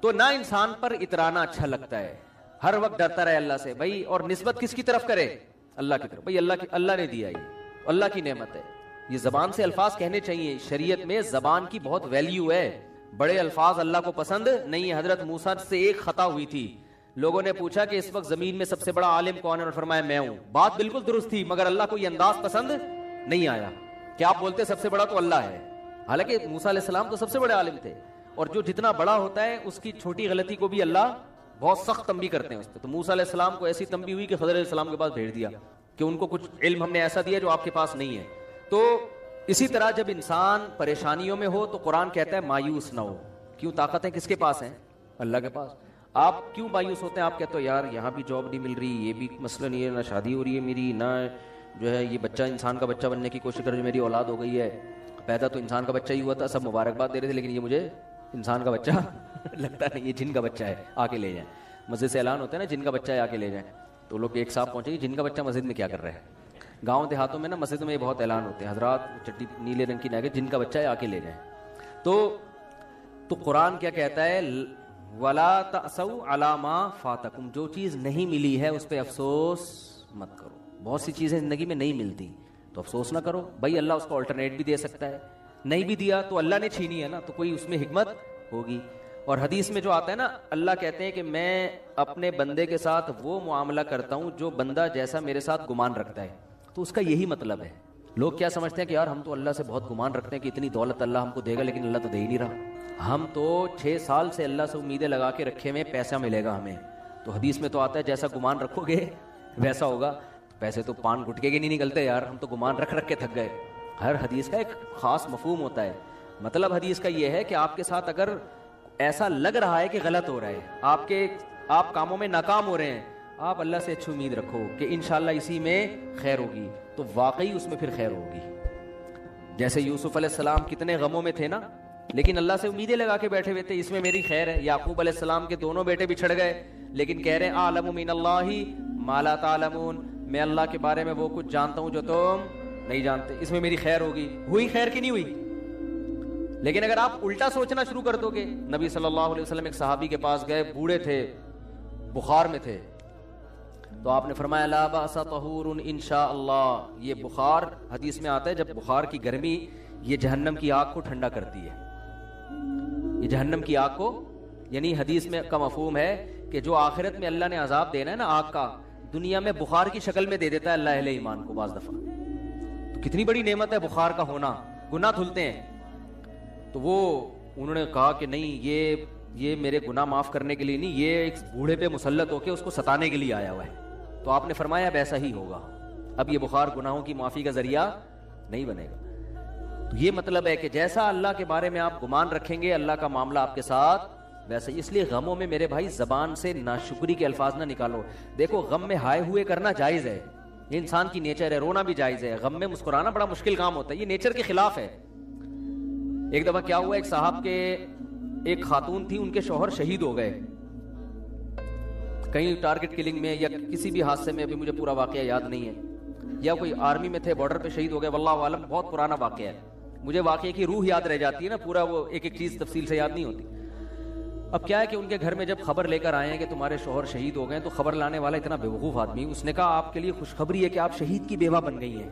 تو نہ انسان پر اترانا اچھا لگتا ہے, ہر وقت ڈرتا رہے اللہ سے بھائی. اور نسبت کس کی طرف کرے؟ اللہ کی طرف. بھائی اللہ نے دیا, یہ اللہ کی نعمت ہے. یہ زبان سے الفاظ کہنے چاہیے. شریعت میں زبان کی بہت ویلیو ہے. بڑے الفاظ اللہ کو پسند نہیں ہے. حضرت موسیٰ سے ایک خطا ہوئی تھی, لوگوں نے پوچھا کہ اس وقت زمین میں سب سے بڑا عالم کون ہے, اور فرمایا میں ہوں. بات بالکل درست تھی, مگر اللہ کو یہ انداز پسند نہیں آیا کہ آپ بولتے سب سے بڑا تو اللہ ہے, حالانکہ موسیٰ علیہ السلام تو سب سے بڑے عالم تھے. اور جو جتنا بڑا ہوتا ہے اس کی چھوٹی غلطی کو بھی اللہ بہت سخت تنبیہ کرتے ہیں اس پہ. تو موسیٰ علیہ السلام کو ایسی تنبیہ ہوئی کہ خضر علیہ السلام کے پاس بھیج دیا کہ ان کو کچھ علم ہم نے ایسا دیا جو آپ کے پاس نہیں ہے. تو اسی طرح جب انسان پریشانیوں میں ہو تو قرآن کہتا ہے مایوس نہ ہو. کیوں؟ طاقتیں کس کے پاس ہیں؟ اللہ کے پاس. آپ کیوں مایوس ہوتے ہیں؟ آپ کہتے ہو یار یہاں بھی جاب نہیں مل رہی, یہ بھی مسئلہ نہیں ہے, نہ شادی ہو رہی ہے میری, نہ جو ہے یہ بچہ انسان کا بچہ بننے کی کوشش کر رہی ہے, میری اولاد ہو گئی ہے, پیدا تو انسان کا بچہ ہی ہوا تھا, سب مبارکباد دے رہے تھے, لیکن یہ مجھے انسان کا بچہ لگتا نہیں, یہ جن کا بچہ ہے, آ کے لے جائیں. مسجد سے اعلان ہوتا ہے نا جن کا بچہ ہے آ کے لے جائیں, تو لوگ ایک صاحب پہنچے گی جن کا بچہ مسجد میں کیا کر رہے ہیں. گاؤں دیہاتوں میں نا مسجدوں میں یہ بہت اعلان ہوتے ہیں, حضرات چٹی نیلے رنگ کی نہ جن کا بچہ ہے آ کے لے جائیں. تو قرآن کیا کہتا ہے, وَلَا تَأْسَوْا عَلَىٰ مَا فَاتَكُمْ, جو چیز نہیں ملی ہے اس پہ افسوس مت کرو. بہت سی چیزیں زندگی میں نہیں ملتی تو افسوس نہ کرو بھائی, اللہ اس کو آلٹرنیٹ بھی دے سکتا ہے, نہیں بھی دیا تو اللہ نے چھینی ہے نا, تو کوئی اس میں حکمت ہوگی. اور حدیث میں جو آتا ہے نا, اللہ کہتے ہیں کہ میں اپنے بندے کے ساتھ وہ معاملہ کرتا ہوں جو بندہ جیسا میرے ساتھ گمان رکھتا ہے. تو اس کا یہی مطلب ہے. لوگ کیا سمجھتے ہیں کہ یار ہم تو اللہ سے بہت گمان رکھتے ہیں کہ اتنی دولت اللہ ہم کو دے گا, لیکن اللہ تو دے ہی نہیں رہا. ہم تو 6 سال سے اللہ سے امیدیں لگا کے رکھے ہوئے پیسہ ملے گا ہمیں. تو حدیث میں تو آتا ہے جیسا گمان رکھو گے ویسا ہوگا. پیسے تو پان گٹکے کے نہیں نکلتے یار, ہم تو گمان رکھ کے تھک گئے. ہر حدیث کا ایک خاص مفہوم ہوتا ہے. مطلب حدیث کا یہ ہے کہ آپ کے ساتھ اگر ایسا لگ رہا ہے کہ غلط ہو رہا ہے, آپ کاموں میں ناکام ہو رہے ہیں, آپ اللہ سے اچھی امید رکھو کہ انشاءاللہ اسی میں خیر ہوگی, تو واقعی اس میں پھر خیر ہوگی. جیسے یوسف علیہ السلام کتنے غموں میں تھے نا, لیکن اللہ سے امیدیں لگا کے بیٹھے ہوئے تھے, اس میں میری خیر ہے. یعقوب علیہ السلام کے دونوں بیٹے بچھڑ گئے, لیکن کہہ رہے ہیں اعلم من اللہ ما لا تعلمون, میں اللہ کے بارے میں وہ کچھ جانتا ہوں جو تم نہیں جانتے, اس میں میری خیر ہوگی. ہوئی خیر کی نہیں ہوئی؟ لیکن اگر آپ الٹا سوچنا شروع کر دو گے, نبی صلی اللہ علیہ وسلم ایک صحابی کے پاس گئے, بوڑھے تھے, بخار میں تھے, تو آپ نے فرمایا لا باس طہور انشاءاللہ. یہ بخار حدیث میں آتا ہے جب بخار کی گرمی یہ جہنم کی آگ کو ٹھنڈا کرتی ہے. یہ جہنم کی آگ کو, یعنی حدیث میں کا مفہوم ہے کہ جو آخرت میں اللہ نے عذاب دینا ہے نا آگ کا, دنیا میں بخار کی شکل میں دے دیتا ہے اللہ اہل ایمان کو بعض دفعہ. تو کتنی بڑی نعمت ہے بخار کا ہونا, گناہ دھلتے ہیں. تو وہ انہوں نے کہا کہ نہیں, یہ میرے گناہ معاف کرنے کے لیے نہیں, یہ ایک بوڑھے پہ مسلط ہو کے اس کو ستانے کے لیے آیا ہوا ہے. تو آپ نے فرمایا اب ایسا ہی ہوگا, اب یہ بخار گناہوں کی معافی کا ذریعہ نہیں بنے گا. تو یہ مطلب ہے کہ جیسا اللہ کے بارے میں آپ گمان رکھیں گے اللہ کا معاملہ آپ کے ساتھ ویسا ہی. اس لیے غموں میں میرے بھائی زبان سے ناشکری کے الفاظ نہ نکالو. دیکھو غم میں ہائے ہوئے کرنا جائز ہے, یہ انسان کی نیچر ہے, رونا بھی جائز ہے. غم میں مسکرانا بڑا مشکل کام ہوتا ہے, یہ نیچر کے خلاف ہے. ایک دفعہ کیا ہوا, ایک صاحب کے ایک خاتون تھی, ان کے شوہر شہید ہو گئے کہیں ٹارگٹ کلنگ میں یا کسی بھی حادثے میں, ابھی مجھے پورا واقعہ یاد نہیں ہے, یا کوئی آرمی میں تھے بارڈر پہ شہید ہو گئے, واللہ عالم بہت پرانا واقعہ ہے. مجھے واقعے کی روح یاد رہ جاتی ہے نا, پورا وہ ایک چیز تفصیل سے یاد نہیں ہوتی. اب کیا ہے کہ ان کے گھر میں جب خبر لے کر آئے ہیں کہ تمہارے شوہر شہید ہو گئے, تو خبر لانے والا اتنا بیوقوف آدمی, اس نے کہا آپ کے لیے خوشخبری ہے کہ آپ شہید کی بیوہ بن گئی ہیں.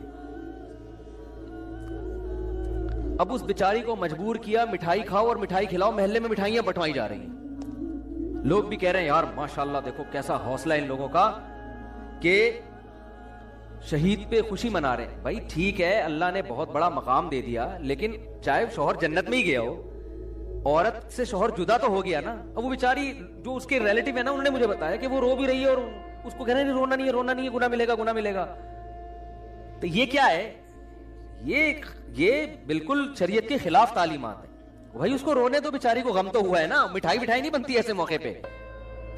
اب اس بیچاری کو مجبور کیا مٹھائی کھاؤ اور مٹھائی کھلاؤ, محلے میں مٹھائیاں بٹوائی جا رہی ہیں. لوگ بھی کہہ رہے ہیں یار ماشاءاللہ دیکھو کیسا حوصلہ ان لوگوں کا کہ شہید پہ خوشی منا رہے ہیں. بھائی ٹھیک ہے, اللہ نے بہت بڑا مقام دے دیا, لیکن چاہے شوہر جنت میں ہی گیا ہو, عورت سے شوہر جدا تو ہو گیا نا. اب وہ بیچاری جو اس کے ریلیٹیو ہے نا, انہوں نے مجھے بتایا کہ وہ رو بھی رہی ہے اور اس کو کہہ رہے ہیں رونا نہیں ہے, رونا نہیں ہے, گناہ ملے گا, گناہ ملے گا. تو یہ کیا ہے, یہ بالکل شریعت کے خلاف تعلیمات ہے. بھائی اس کو رونے تو بیچاری کو غم تو ہوا ہے نا, مٹھائی نہیں بنتی ایسے موقع پہ.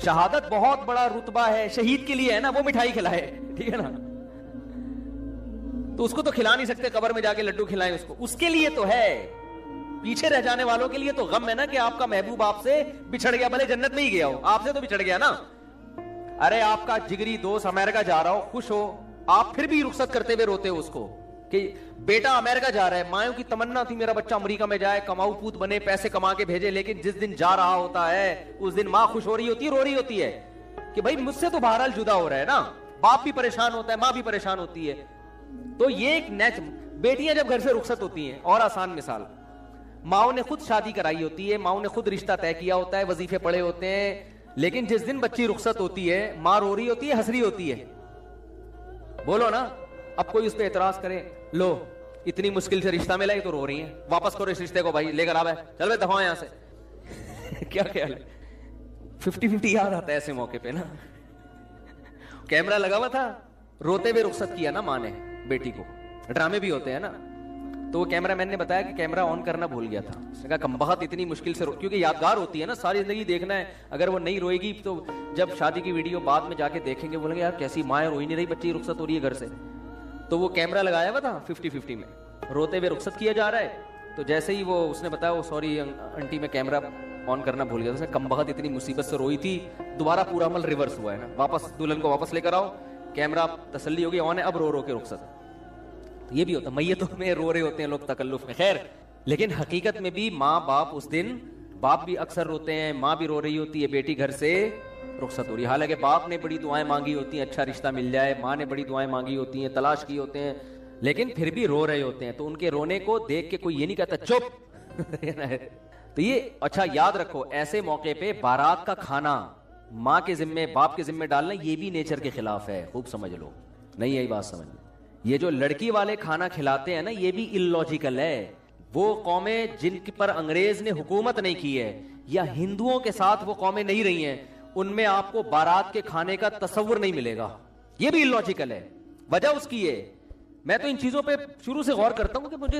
شہادت بہت بڑا رتبہ ہے, شہید کے لیے ہے نا, وہ مٹھائی کھلائے, ٹھیک ہے نا. تو اس کو تو کھلا نہیں سکتے, قبر میں جا کے لڈو کھلائیں اس کو, اس کے لیے تو ہے. پیچھے رہ جانے والوں کے لیے تو غم ہے نا کہ آپ کا محبوب آپ سے بچھڑ گیا, بھلے جنت میں ہی گیا ہو, آپ سے تو بچھڑ گیا نا. ارے آپ کا جگری دوست امریکہ جا رہا ہو, خوش ہو, آپ پھر بھی رخصت کرتے ہوئے روتے ہو اس کو کہ بیٹا امریکہ جا رہا ہے. مایوں کی تمنا تھی میرا بچہ امریکہ میں جائے, کماؤ پوت بنے, پیسے کما کے بھیجے, لیکن جس دن جا رہا ہوتا ہے اس دن ماں خوش ہو رہی ہوتی ہے, رو رہی ہوتی ہے کہ بھائی مجھ سے تو بہرحال جدا ہو رہا ہے نا. باپ بھی پریشان ہوتا ہے, ماں بھی پریشان ہوتی ہے. تو یہ ایک بیٹیاں جب گھر سے رخصت ہوتی ہیں, اور آسان مثال, ماؤں نے خود شادی کرائی ہوتی ہے, ماؤں نے خود رشتہ طے کیا ہوتا ہے, وظیفے پڑے ہوتے ہیں, لیکن جس دن بچی رخصت ہوتی ہے ماں رو رہی ہوتی ہے, ہنس رہی ہوتی ہے. بولو نا, اب کوئی اس پہ اعتراض کرے, لو اتنی مشکل سے رشتہ ملا, یہ تو رو رہی ہیں, واپس کرو اس رشتے کو بھائی, لے کر آ بھائی, چل بھائی دفعہ یہاں سے. کیا خیال ہے, 50-50 یاد آتا ہے ایسے موقع پہ نا. کیمرہ لگا ہوا تھا, روتے ہوئے رخصت کیا نا ماں نے بیٹی کو, ڈرامے بھی ہوتے ہیں نا. تو وہ کیمرہ مین نے بتایا کہ کیمرہ آن کرنا بھول گیا تھا. اس نے کہا بہت اتنی مشکل سے کیونکہ یادگار ہوتی ہے نا, ساری زندگی دیکھنا ہے. اگر وہ نہیں روئے گی تو جب شادی کی ویڈیو بعد میں جا کے دیکھیں گے, بولیں گے یار کیسی ماں ہے, روئی نہیں رہی, بچی رخصت ہو رہی ہے گھر سے. تو وہ کیمرہ لگایا ہوا تھا 50-50 میں, روتے ہوئے رخصت کیا جا رہا ہے. تو جیسے ہی وہ اس نے بتایا, وہ سوری آنٹی میں کیمرہ آن کرنا بھول گیا. اس نے کم بخت اتنی مصیبت سے روئی تھی, دوبارہ پورا عمل ریورس ہوا ہے نا, واپس دلہن کو واپس لے کر آؤ, کیمرہ تسلی ہوگی آن ہے, اب رو کے رخصت. تو یہ بھی ہوتا ہے، میتوں میں رو رہے ہوتے ہیں لوگ تکلف میں. خیر، لیکن حقیقت میں بھی ماں باپ اس دن، باپ بھی اکثر روتے ہیں، ماں بھی رو رہی ہوتی ہے، بیٹی گھر سے رخصت ہو رہی ہے. حالانکہ باپ نے بڑی دعائیں مانگی ہوتی ہیں اچھا رشتہ مل جائے، ماں نے بڑی دعائیں مانگی ہوتی ہیں، تلاش کی ہوتے ہیں، لیکن پھر بھی رو رہے ہوتے ہیں. تو ان کے رونے کو دیکھ کے کوئی یہ نہیں کہتا چپ. تو یہ اچھا یاد رکھو، ایسے موقع پہ بارات کا کھانا ماں کے ذمے، باپ کے ذمے ڈالنا یہ بھی نیچر کے خلاف ہے. خوب سمجھ لو، نہیں یہی بات سمجھ لو. یہ جو لڑکی والے کھانا کھلاتے ہیں نا، یہ بھی illogical ہے. وہ قومیں جن پر انگریز نے حکومت نہیں کی ہے، یا ہندوؤں کے ساتھ وہ قومیں نہیں رہی ہیں، ان میں آپ کو بارات کے کھانے کا تصور نہیں ملے گا. یہ بھی illogical ہے. وجہ اس کی ہے، میں تو ان چیزوں پہ شروع سے غور کرتا ہوں کہ مجھے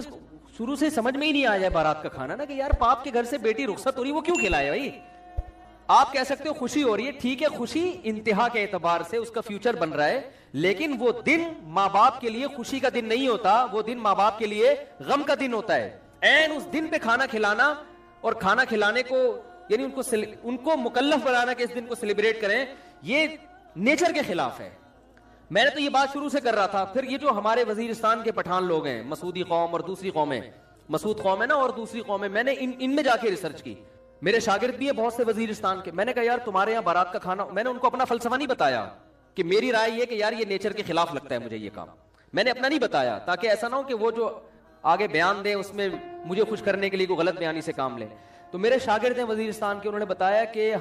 شروع سے سمجھ میں ہی نہیں آیا بارات کا کھانا نا، کہ یار باپ کے گھر سے بیٹی رخصت ہو رہی ہے، وہ کیوں کھلائے بھائی؟ آپ کہہ سکتے ہو خوشی ہو رہی ہے، ٹھیک ہے، خوشی انتہا کے اعتبار سے اس کا فیوچر بن رہا ہے، لیکن وہ دن ماں باپ کے لیے خوشی کا دن نہیں ہوتا، وہ دن ماں باپ کے لیے غم کا دن ہوتا ہے. این اس دن پہ کھانا کھلانا اور کھانا کھلانے کو، یعنی ان کو مکلف بنانا کہ اس دن کو سیلیبریٹ کریں، یہ نیچر کے خلاف ہے. میں نے تو یہ بات شروع سے کر رہا تھا. پھر یہ جو ہمارے وزیرستان کے پٹھان لوگ ہیں، مسعودی قوم اور دوسری قومیں، مسعود قوم ہے نا اور دوسری قومیں، میں نے ان میں جا کے ریسرچ کی. میرے شاگرد بھی ہیں بہت سے وزیرستان کے. میں نے کہا یار تمہارے یہاں بارات کا کھانا، میں نے ان کو اپنا فلسفہ نہیں بتایا کہ میری رائے یہ کہ یار یہ نیچر کے خلاف لگتا ہے مجھے یہ کام. میں نے اپنا نہیں بتایا تاکہ ایسا نہ ہو کہ وہ جو آگے بیان دیں اس میں مجھے خوش کرنے کے لیے کوئی غلط بیانی سے کام لیں. تو میرے شاگرد ہیں وزیرستان کے، انہوں نے بتایا کہ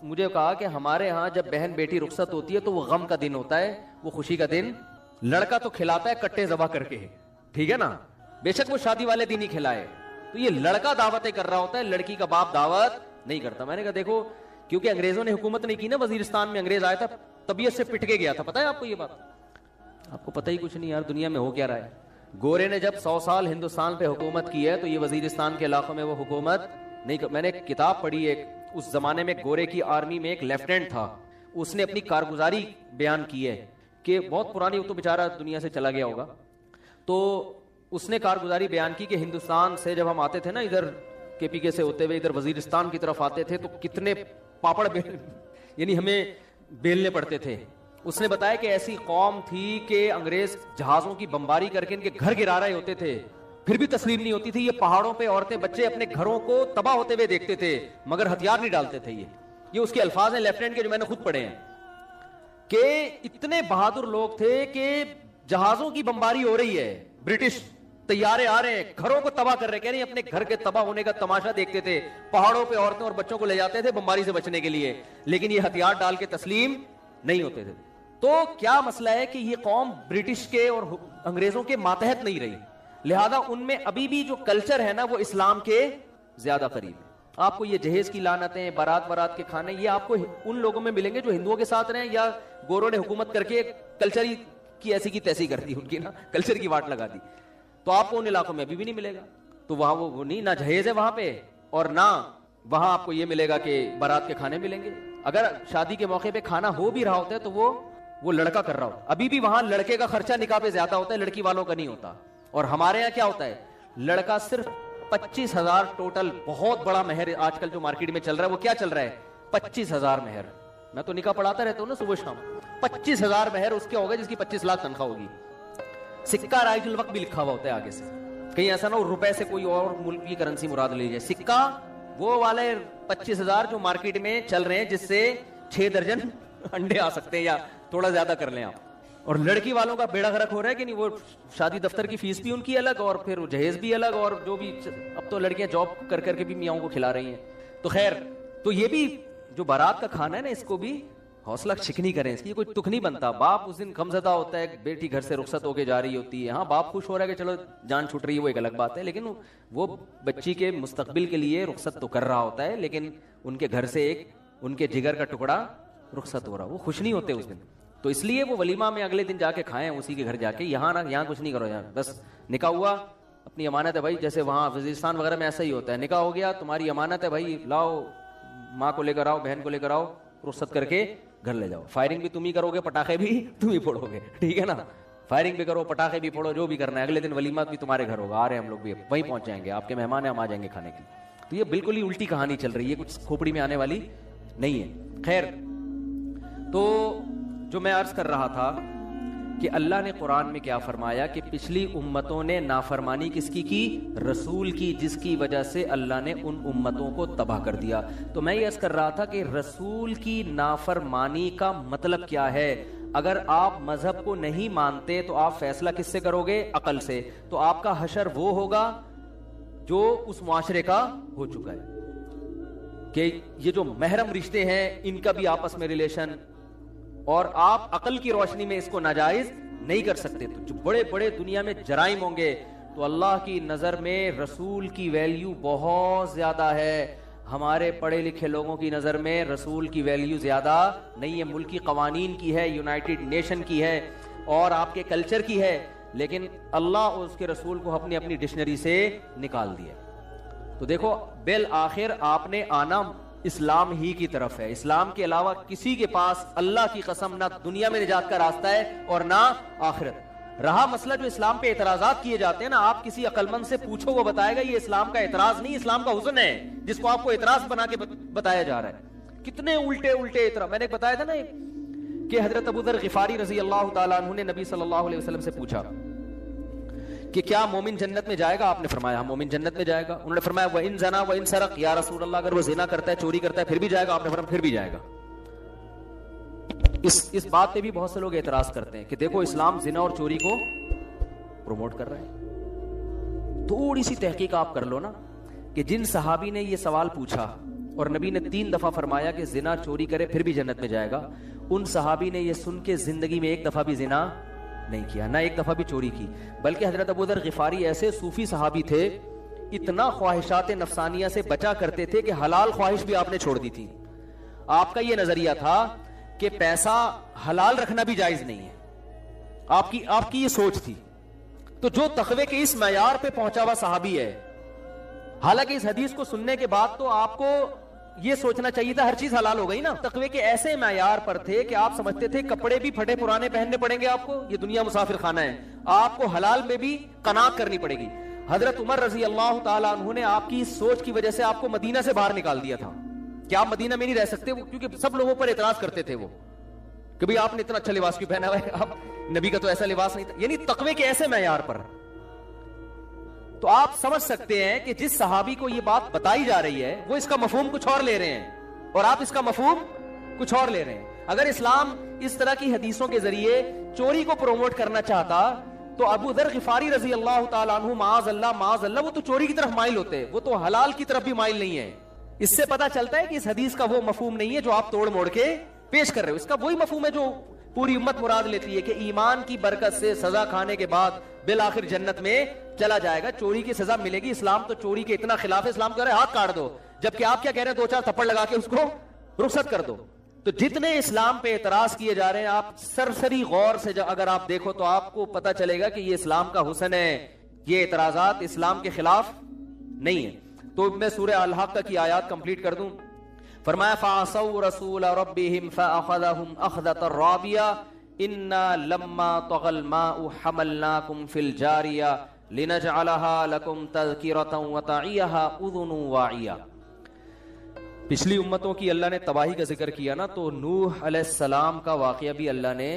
مجھے کہا کہ ہمارے ہاں جب بہن بیٹی رخصت ہوتی ہے تو وہ غم کا دن ہوتا ہے، وہ خوشی کا دن. لڑکا تو کھلاتا ہے کٹے ذبح کر کے، ٹھیک ہے نا، بے شک وہ شادی والے دن ہی کھلائے. تو یہ لڑکا دعوتیں کر رہا ہوتا ہے، لڑکی کا باپ دعوت نہیں کرتا. میں نے کہا دیکھو، کیونکہ انگریزوں نے حکومت نہیں کی نا وزیرستان میں، انگریز آیا تھا طبیعت سے پٹ کے گیا تھا. پتہ ہے آپ کو یہ بات؟ آپ کو پتہ ہی کچھ نہیں یار، دنیا میں ہو کیا رہا ہے. گورے نے جب 100 سال ہندوستان پہ حکومت کی ہے تو یہ وزیرستان کے علاقوں میں وہ حکومت نہیں. میں نے ایک کتاب پڑھی، ایک اس زمانے میں گورے کی آرمی میں ایک لیفٹیننٹ تھا، اس نے اپنی کارگزاری بیان کی ہے کہ بہت پرانی، وہ تو بیچارہ دنیا سے چلا گیا ہوگا. تو اس نے کارگزاری بیان کی کہ ہندوستان سے جب ہم آتے تھے نا ادھر کے پی کے سے ہوتے ہوئے ادھر وزیرستان کی طرف آتے تھے تو کتنے پاپڑ یعنی ہمیں بیلنے پڑتے تھے. اس نے بتایا کہ ایسی قوم تھی کہ انگریز جہازوں کی بمباری کر کے ان کے گھر گرا رہے ہوتے تھے، پھر بھی تسلیم نہیں ہوتی تھی. یہ پہاڑوں پہ عورتیں بچے اپنے گھروں کو تباہ ہوتے ہوئے دیکھتے تھے مگر ہتھیار نہیں ڈالتے تھے. یہ اس کے الفاظ ہیں لیفٹیننٹ کے، جو میں نے خود پڑھے ہیں، کہ اتنے بہادر لوگ تھے کہ جہازوں کی بمباری ہو رہی ہے، برٹش طیارے آ رہے ہیں، گھروں کو تباہ کر رہے، کہہ رہے ہیں اپنے گھر کے تباہ ہونے کا تماشا دیکھتے تھے، پہاڑوں پہ عورتیں اور بچوں کو لے جاتے تھے بمباری سے بچنے کے لیے، لیکن یہ ہتھیار ڈال کے تسلیم نہیں ہوتے تھے. تو کیا مسئلہ ہے کہ یہ قوم برٹش کے اور انگریزوں کے ماتحت نہیں رہی، لہذا ان میں ابھی بھی جو کلچر ہے نا وہ اسلام کے زیادہ قریب ہے. آپ کو یہ جہیز کی لعنتیں، بارات کے کھانے، یہ آپ کو ان لوگوں میں ملیں گے جو ہندوؤں کے ساتھ رہے یا گوروں نے حکومت کر کے کلچر کی ایسی کی تیسی کر دی، ان کی نا کلچر کی واٹ لگا دی. تو آپ کو ان علاقوں میں ابھی بھی نہیں ملے گا. تو وہاں وہ نہیں، نہ جہیز ہے وہاں پہ، اور نہ وہاں آپ کو یہ ملے گا کہ بارات کے کھانے ملیں گے. اگر شادی کے موقع پہ کھانا ہو بھی رہا ہوتا ہے تو وہ لڑکا کر رہا ہوتا ہے. ابھی بھی وہاں لڑکے کا خرچہ نکاح پہ زیادہ ہوتا ہے، لڑکی والوں کا نہیں ہوتا. اور ہمارے یہاں کیا ہوتا ہے، لڑکا صرف 25,000 ٹوٹل، بہت بڑا مہر آج کل جو مارکیٹ میں چل رہا ہے. وہ کیا چل رہا ہے؟ 25,000 مہر. میں تو نکاح پڑھاتا رہتا ہوں نا صبح شام. 25,000 مہر اس کے ہوگا جس کی 25 لاکھ تنخواہ ہوگی. سکہ رائج الوقت بھی لکھا ہوا ہوتا ہے آگے سے، کہیں ایسا نہ ہو روپے سے کوئی اور ملک کی کرنسی مراد لے جائے. سکہ وہ والے 25,000 جو مارکیٹ میں چل رہے ہیں جس سے 6 درجن انڈے آ سکتے ہیں یا تھوڑا زیادہ کر لیں آپ. اور لڑکی والوں کا بیڑا غرق ہو رہا ہے کہ نہیں، وہ شادی دفتر کی فیس بھی ان کی الگ اور پھر جہیز بھی الگ، اور جو بھی اب تو لڑکیاں جاب کر کر کے بھی میاؤں کو کھلا رہی ہیں. تو خیر، تو یہ بھی جو بارات کا کھانا ہے نا، اس کو بھی حوصلہ شکنی کریں، اس کی کوئی تک نہیں بنتا. باپ اس دن غمزدہ ہوتا ہے، بیٹی گھر سے رخصت ہو کے جا رہی ہوتی ہے. ہاں باپ خوش ہو رہا ہے کہ چلو جان چھوٹ رہی ہے، وہ ایک الگ بات ہے، لیکن وہ بچی کے مستقبل کے لیے رخصت تو کر رہا ہوتا ہے، لیکن ان کے گھر سے ایک ان کے جگر کا ٹکڑا رخصت ہو رہا، وہ خوش نہیں ہوتے اس دن. تو اس لیے وہ ولیمہ میں اگلے دن جا کے کھائیں اسی کے گھر جا کے. یہاں نہ، یہاں کچھ نہیں کرو، یہاں بس نکاح ہوا، اپنی امانت ہے بھائی. جیسے وہاں وزیرستان وغیرہ میں ایسا ہی ہوتا ہے، نکاح ہو گیا تمہاری امانت ہے بھائی، لاؤ ماں کو لے کر آؤ، بہن کو لے کر آؤ، رخصت کر کے گھر لے جاؤ. فائرنگ بھی تم ہی کرو گے، پٹاخے بھی تم ہی پھوڑو گے، ٹھیک ہے نا. فائرنگ بھی کرو، پٹاخے بھی پھوڑو، جو بھی کرنا ہے. اگلے دن ولیمہ بھی تمہارے گھر ہوگا. آ رہے ہیں ہم لوگ بھی، وہیں پہنچ جائیں گے، آپ کے مہمان ہیں، ہم آ جائیں گے کھانے کے. تو یہ بالکل ہی الٹی کہانی چل رہی ہے، کچھ کھوپڑی میں آنے والی نہیں ہے. خیر، تو جو میں عرض کر رہا تھا کہ اللہ نے قرآن میں کیا فرمایا کہ پچھلی امتوں نے نافرمانی کس کی رسول کی، جس کی وجہ سے اللہ نے ان امتوں کو تباہ کر دیا. تو میں یہ عرض کر رہا تھا کہ رسول کی نافرمانی کا مطلب کیا ہے. اگر آپ مذہب کو نہیں مانتے تو آپ فیصلہ کس سے کرو گے؟ عقل سے. تو آپ کا حشر وہ ہوگا جو اس معاشرے کا ہو چکا ہے کہ یہ جو محرم رشتے ہیں ان کا بھی آپس میں ریلیشن، اور آپ عقل کی روشنی میں اس کو ناجائز نہیں کر سکتے. تو جو بڑے بڑے دنیا میں جرائم ہوں گے تو اللہ کی نظر میں رسول کی ویلیو بہت زیادہ ہے. ہمارے پڑھے لکھے لوگوں کی نظر میں رسول کی ویلیو زیادہ نہیں ہے. ملکی قوانین کی ہے، یونائٹڈ نیشن کی ہے اور آپ کے کلچر کی ہے، لیکن اللہ اور اس کے رسول کو اپنی اپنی ڈکشنری سے نکال دیا. تو دیکھو بالآخر آپ نے آنا اسلام ہی کی طرف ہے. اسلام کے علاوہ کسی کے پاس اللہ کی قسم نہ دنیا میں نجات کا راستہ ہے اور نہ آخرت. رہا مسئلہ جو اسلام پہ اعتراضات کیے جاتے ہیں نا، آپ کسی عقل مند سے پوچھو وہ بتائے گا یہ اسلام کا اعتراض نہیں، اسلام کا حسن ہے جس کو آپ کو اعتراض بنا کے بتایا جا رہا ہے. کتنے الٹے اعتراض. میں نے بتایا تھا نا کہ حضرت ابو ذر غفاری رضی اللہ تعالیٰ عنہ نے نبی صلی اللہ علیہ وسلم سے پوچھا کہ کیا مومن جنت میں جائے گا؟ آپ نے فرمایا ہاں مومن جنت میں جائے گا. انہوں نے فرمایا وَإِن زَنَا وَإِن سَرَقَ، یا رسول اللہ اگر وہ زنا کرتا ہے، چوری کرتا ہے، پھر بھی جائے گا؟ آپ نے فرمایا پھر بھی جائے گا. اس بات پہ بھی بہت سے لوگ اعتراض کرتے ہیں کہ دیکھو اسلام زنا اور چوری کو پروموٹ کر رہا ہے. تھوڑی سی تحقیق آپ کر لو نا کہ جن صحابی نے یہ سوال پوچھا اور نبی نے 3 دفعہ فرمایا کہ زنا چوری کرے پھر بھی جنت میں جائے گا، ان صحابی نے یہ سن کے زندگی میں ایک دفعہ بھی زنا نہیں کیا، نہ ایک دفعہ بھی چوری کی. بلکہ حضرت ابو ذر غفاری ایسے صوفی صحابی تھے، اتنا خواہشات نفسانیہ سے بچا کرتے تھے کہ حلال خواہش بھی آپ نے چھوڑ دی تھی. آپ کا یہ نظریہ تھا کہ پیسہ حلال رکھنا بھی جائز نہیں ہے، آپ کی یہ سوچ تھی. تو جو تقوی کے اس معیار پہ پہنچا ہوا صحابی ہے، حالانکہ اس حدیث کو سننے کے بعد تو آپ کو یہ سوچنا چاہیے تھا ہر چیز حلال ہو گئی نا. تقوی کے ایسے معیار پر تھے کہ آپ سمجھتے تھے کپڑے بھی پھٹے پرانے پہننے پڑیں گے آپ کو، یہ دنیا مسافر خانہ ہے، آپ کو حلال میں بھی قناعت کرنی پڑے گی. حضرت عمر رضی اللہ تعالیٰ عنہ نے آپ کی سوچ کی وجہ سے آپ کو مدینہ سے باہر نکال دیا تھا کہ آپ مدینہ میں نہیں رہ سکتے، کیونکہ سب لوگوں پر اعتراض کرتے تھے وہ کہ بھئی آپ نے اتنا اچھا لباس کیوں پہنا ہوا ہے، آپ نبی کا تو ایسا لباس نہیں تھا. یعنی تقوی کے ایسے معیار پر. تو آپ سمجھ سکتے ہیں کہ جس صحابی کو یہ بات بتائی جا رہی ہے وہ اس کا مفہوم کچھ اور لے رہے ہیں اور آپ اس کا مفہوم کچھ اور لے رہے ہیں. اگر اسلام اس طرح کی حدیثوں کے ذریعے چوری کو پروموٹ کرنا چاہتا تو ابو ذر غفاری رضی اللہ تعالیٰ عنہ معاذ اللہ وہ تو چوری کی طرف مائل ہوتے، وہ تو حلال کی طرف بھی مائل نہیں ہے. اس سے پتا چلتا ہے کہ اس حدیث کا وہ مفہوم نہیں ہے جو آپ توڑ موڑ کے پیش کر رہے ہو. اس کا وہی مفہوم ہے جو پوری امت مراد لیتی ہے کہ ایمان کی برکت سے سزا کھانے کے بعد بالآخر جنت میں چلا جائے گا، چوری کی سزا ملے گی. اسلام تو چوری کے اتنا خلاف ہے، اسلام کہہ رہے ہاتھ کاٹ دو، جبکہ آپ کیا کہہ رہے ہیں 2-4 تھپڑ لگا کے اس کو رخصت کر دو. تو جتنے اسلام پہ اعتراض کیے جا رہے ہیں آپ سرسری غور سے اگر آپ دیکھو تو آپ کو پتا چلے گا کہ یہ اسلام کا حسن ہے، یہ اعتراضات اسلام کے خلاف نہیں ہے. تو میں سورہ الحاقہ کی آیات کمپلیٹ کر دوں. فرمایا فَعَصَوْا رَسُولَ رَبِّهِمْ فَأَخَذَهُمْ أَخْذَةً رَّابِيَةً إِنَّا لَمَّا طَغَى الْمَاءُ حَمَلْنَاكُمْ فِي الْجَارِيَةِ لِنَجْعَلَهَا لَكُمْ تَذْكِرَةً وَتَعِيَهَا أُذُنٌ وَاعِيَةٌ. پچھلی امتوں کی اللہ نے تباہی کا ذکر کیا نا، تو نوح علیہ السلام کا واقعہ بھی اللہ نے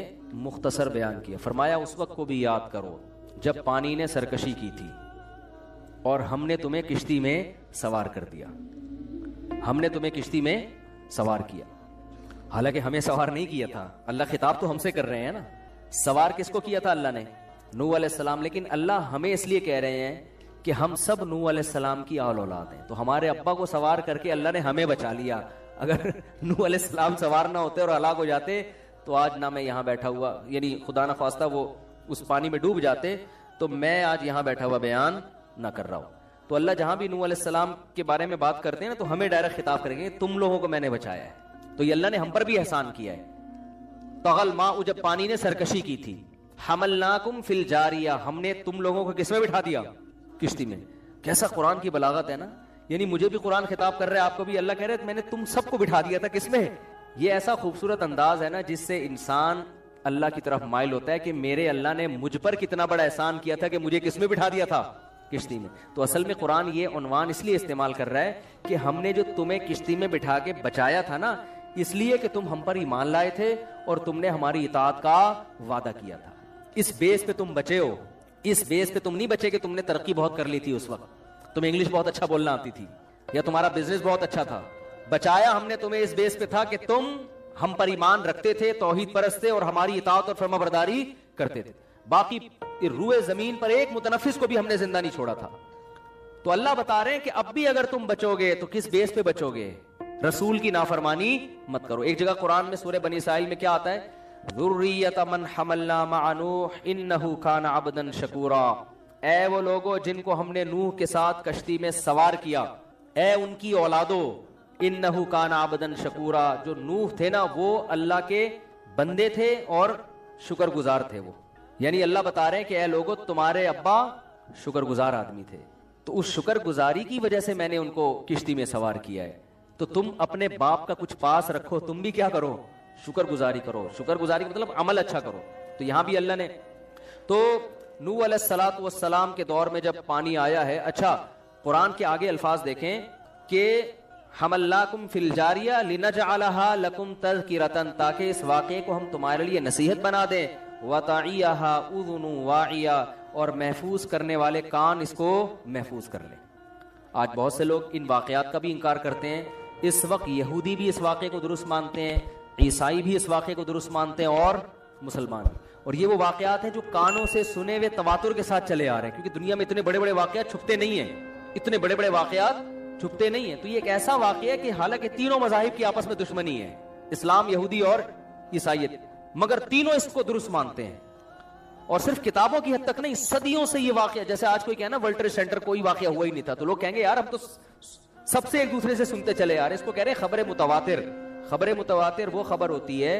مختصر بیان کیا. فرمایا اس وقت کو بھی یاد کرو جب پانی نے سرکشی کی تھی اور ہم نے تمہیں کشتی میں سوار کر دیا. ہم نے تمہیں کشتی میں سوار کیا، حالانکہ ہمیں سوار نہیں کیا تھا. اللہ خطاب تو ہم سے کر رہے ہیں نا. سوار کس کو کیا تھا؟ اللہ نے، نوح علیہ السلام. لیکن اللہ ہمیں اس لیے کہہ رہے ہیں کہ ہم سب نوح علیہ السلام کی آل اولاد ہیں. تو ہمارے ابا کو سوار کر کے اللہ نے ہمیں بچا لیا. اگر نوح علیہ السلام سوار نہ ہوتے اور ہلاک ہو جاتے تو آج نہ میں یہاں بیٹھا ہوا، یعنی خدا نہ خواستہ وہ اس پانی میں ڈوب جاتے تو میں آج یہاں بیٹھا ہوا بیان نہ کر رہا ہوں. تو اللہ جہاں بھی نوح علیہ السلام کے بارے میں بات کرتے ہیں نا تو ہمیں ڈائریکٹ خطاب کریں گے تم لوگوں کو میں نے بچایا ہے. تو یہ اللہ نے ہم پر بھی احسان کیا ہے. طغى الماء، جب پانی نے سرکشی کی تھی، حملناکم فی الجاریہ، ہم نے تم لوگوں کو کس میں بٹھا دیا؟ کشتی میں. کیسا قرآن کی بلاغت ہے نا. یعنی مجھے بھی قرآن خطاب کر رہے ہیں، آپ کو بھی اللہ کہہ رہے میں نے تم سب کو بٹھا دیا تھا. کس میں؟ یہ ایسا خوبصورت انداز ہے نا جس سے انسان اللہ کی طرف مائل ہوتا ہے کہ میرے اللہ نے مجھ پر کتنا بڑا احسان کیا تھا کہ مجھے کس میں بٹھا دیا تھا؟ کشتی میں. تو اصل میں قرآن یہ عنوان اس لیے استعمال کر رہا ہے کہ ہم نے جو تمہیں کشتی میں بٹھا کے بچایا تھا نا، اس لیے کہ تم ہم پر ایمان لائے تھے اور تم نے ہماری اطاعت کا وعدہ کیا تھا. اس بیس پہ تم بچے ہو. اس بیس پہ تم نہیں بچے کہ تم نے ترقی بہت کر لی تھی اس وقت, تمہیں انگلش بہت اچھا بولنا آتی تھی, یا تمہارا بزنس بہت اچھا تھا. بچایا ہم نے تمہیں اس بیس پہ تھا کہ تم ہم پر ایمان رکھتے تھے, توحید پرست تھے, اور ہماری اطاعت اور فرما برداری کرتے تھے. باقی روئے زمین پر ایک متنفس کو بھی ہم نے زندہ نہیں چھوڑا تھا. تو اللہ بتا رہے ہیں کہ اب بھی اگر تم بچو گے تو کس بیس پہ بچو گے؟ رسول کی نافرمانی مت کرو. ایک جگہ قرآن میں سورہ بنی اسرائیل میں کیا آتا ہے؟ ذریۃ من حملنا مع نوح انہ کان عبدا شکورا. اے وہ لوگوں جن کو ہم نے نوح کے ساتھ کشتی میں سوار کیا, اے ان کی اولادوں, انہ کان عبدا شکورا, جو نوح تھے نا وہ اللہ کے بندے تھے اور شکر گزار تھے وہ. یعنی اللہ بتا رہے ہیں کہ اے لوگوں تمہارے ابا شکر گزار آدمی تھے, تو اس شکر گزاری کی وجہ سے میں نے ان کو کشتی میں سوار کیا ہے. تو تم اپنے باپ کا کچھ پاس رکھو, تم بھی کیا کرو؟ شکر گزاری کرو. شکر گزاری مطلب عمل اچھا کرو. تو یہاں بھی اللہ نے تو نوح علیہ الصلوۃ والسلام کے دور میں جب پانی آیا ہے. اچھا قرآن کے آگے الفاظ دیکھیں کہ حملناکم فی الجاریہ لنجعلها لکم تذکرۃ, تاکہ اس واقعے کو ہم تمہارے لیے نصیحت بنا دیں. وتعیها اذن واعیہ, اور محفوظ کرنے والے کان اس کو محفوظ کر لیں. آج بہت سے لوگ ان واقعات کا بھی انکار کرتے ہیں. اس وقت یہودی بھی اس واقعے کو درست مانتے ہیں, عیسائی بھی اس واقعے کو درست مانتے ہیں, اور مسلمان بھی. اور یہ وہ واقعات ہیں جو کانوں سے سنے ہوئے تواتر کے ساتھ چلے آ رہے ہیں, کیونکہ دنیا میں اتنے بڑے بڑے واقعات چھپتے نہیں ہیں, اتنے بڑے بڑے واقعات چھپتے نہیں ہیں. تو یہ ایک ایسا واقعہ ہے کہ حالانکہ تینوں مذاہب کی آپس میں دشمنی ہے, اسلام, یہودی اور عیسائیت, مگر تینوں اس کو درست مانتے ہیں. اور صرف کتابوں کی حد تک نہیں, صدیوں سے یہ واقعہ, جیسے آج کوئی کہنا ورلڈ ٹریڈ سینٹر کوئی واقعہ ہوا ہی نہیں تھا, تو لوگ کہیں گے یار ہم تو سب سے ایک دوسرے سے سنتے چلے آ رہے ہیں. اس کو کہہ رہے ہیں خبر متواتر. خبر متواتر وہ خبر ہوتی ہے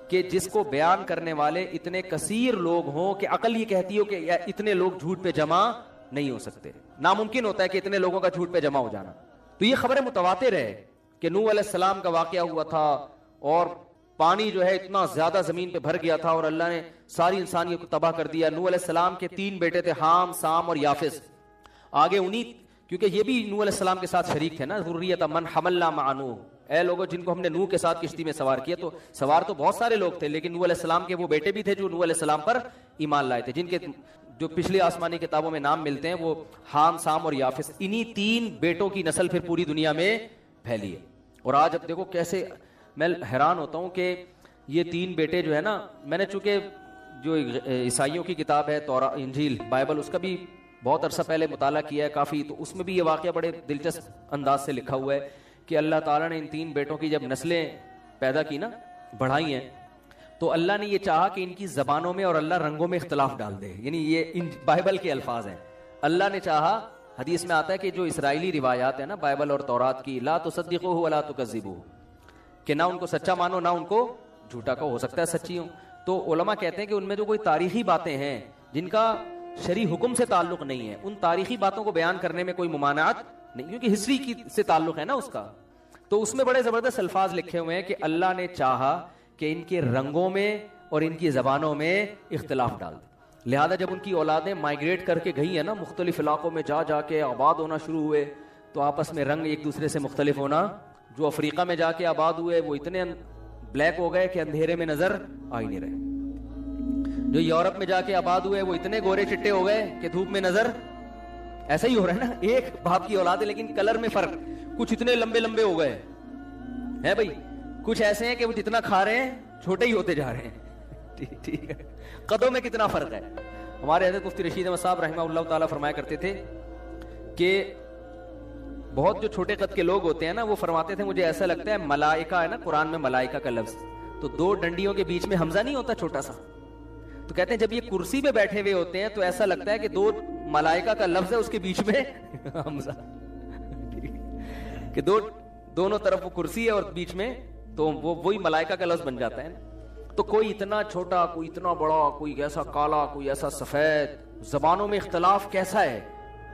کہ جس کو بیان کرنے والے اتنے کثیر لوگ ہوں کہ عقل یہ کہتی ہو کہ اتنے لوگ جھوٹ پہ جمع نہیں ہو سکتے, ناممکن ہوتا ہے کہ اتنے لوگوں کا جھوٹ پہ جمع ہو جانا. تو یہ خبر متواتر ہے کہ نوح علیہ السلام کا واقعہ ہوا تھا, اور پانی جو ہے اتنا زیادہ زمین پہ بھر گیا تھا, اور اللہ نے ساری انسانیت کو تباہ کر دیا. نوح علیہ السلام کے 3 بیٹے تھے, حام, سام اور یافس. آگے انہی, کیونکہ یہ بھی نوح علیہ السلام کے ساتھ شریک تھے نا, ذریۃ من حملنا مع نوح, اے لوگوں جن کو ہم نے نوح کے ساتھ کشتی میں سوار کیا. تو سوار تو بہت سارے لوگ تھے, لیکن نوح علیہ السلام کے وہ بیٹے بھی تھے جو نوح علیہ السلام پر ایمان لائے تھے, جن کے جو پچھلی آسمانی کتابوں میں نام ملتے ہیں وہ حام, سام اور یافس. انہی 3 بیٹوں کی نسل پھر پوری دنیا میں پھیلی ہے. اور آج اب دیکھو کیسے, میں حیران ہوتا ہوں کہ یہ 3 بیٹے جو ہے نا, میں نے چونکہ جو عیسائیوں کی کتاب ہے انجیل بائبل, اس کا بھی بہت عرصہ پہلے مطالعہ کیا ہے کافی, تو اس میں بھی یہ واقعہ بڑے دلچسپ انداز سے لکھا ہوا ہے کہ اللہ تعالیٰ نے ان 3 بیٹوں کی جب نسلیں پیدا کی نا, بڑھائی ہیں, تو اللہ نے یہ چاہا کہ ان کی زبانوں میں اور اللہ رنگوں میں اختلاف ڈال دے. یعنی یہ ان بائبل کے الفاظ ہیں, اللہ نے چاہا. حدیث میں آتا ہے کہ جو اسرائیلی روایات ہیں نا بائبل اور تورات کی, لا تصدقوہ ولا تکذبوہ, کہ نہ ان کو سچا مانو نہ ان کو جھوٹا کو, ہو سکتا ہے سچی ہوں. تو علماء کہتے ہیں کہ ان میں جو کوئی تاریخی باتیں ہیں جن کا شرعی حکم سے تعلق نہیں ہے, ان تاریخی باتوں کو بیان کرنے میں کوئی ممانعت نہیں, کیونکہ ہسٹری کی سے تعلق ہے نا اس کا. تو اس میں بڑے زبردست الفاظ لکھے ہوئے ہیں کہ اللہ نے چاہا کہ ان کے رنگوں میں اور ان کی زبانوں میں اختلاف ڈال دے. لہذا جب ان کی اولادیں مائگریٹ کر کے گئی ہیں نا, مختلف علاقوں میں جا جا کے آباد ہونا شروع ہوئے, تو آپس میں رنگ ایک دوسرے سے مختلف ہونا. جو افریقہ میں جا کے آباد ہوئے وہ اتنے بلیک ہو گئے کہ اندھیرے میں نظر آ ہی نہیں رہے. جو یورپ میں جا کے آباد ہوئے وہ اتنے گورے چٹے ہو گئے کہ دھوپ میں نظر, ایسا ہی ہو رہا ہے نا, ایک باپ کی اولاد ہے لیکن کلر میں فرق. کچھ اتنے لمبے لمبے ہو گئے ہیں بھائی, کچھ ایسے ہیں کہ وہ جتنا کھا رہے ہیں چھوٹے ہی ہوتے جا رہے ہیں. ٹھیک ہے, قدوں میں کتنا فرق ہے. ہمارے حضرت مفتی رشید احمد صاحب رحمہ اللہ تعالیٰ فرمایا کرتے تھے کہ بہت جو چھوٹے قد کے لوگ ہوتے ہیں نا, وہ فرماتے تھے مجھے ایسا لگتا ہے ملائکہ ہے نا, قرآن میں ملائکہ کا لفظ, تو 2 ڈنڈیوں کے بیچ میں حمزہ نہیں ہوتا چھوٹا سا, تو کہتے ہیں جب یہ کرسی پہ بیٹھے ہوئے ہوتے ہیں تو ایسا لگتا ہے کہ 2 ملائکہ کا لفظ ہے, اس کے بیچ میں حمزہ, کہ دونوں طرف وہ کرسی ہے اور بیچ میں, تو وہی ملائکہ کا لفظ بن جاتا ہے. تو کوئی اتنا چھوٹا, کوئی اتنا بڑا, کوئی ایسا کالا, کوئی ایسا سفید. زبانوں میں اختلاف کیسا ہے,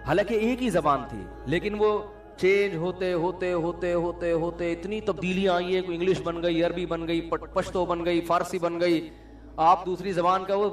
حالانکہ ایک ہی زبان تھی, لیکن وہ چینج ہوتے ہوتے ہوتے ہوتے ہوتے اتنی تبدیلیاں آئی ہیں. کوئی انگلش بن گئی, عربی بن گئی, پشتو بن گئی, فارسی بن گئی. آپ دوسری زبان کا وہ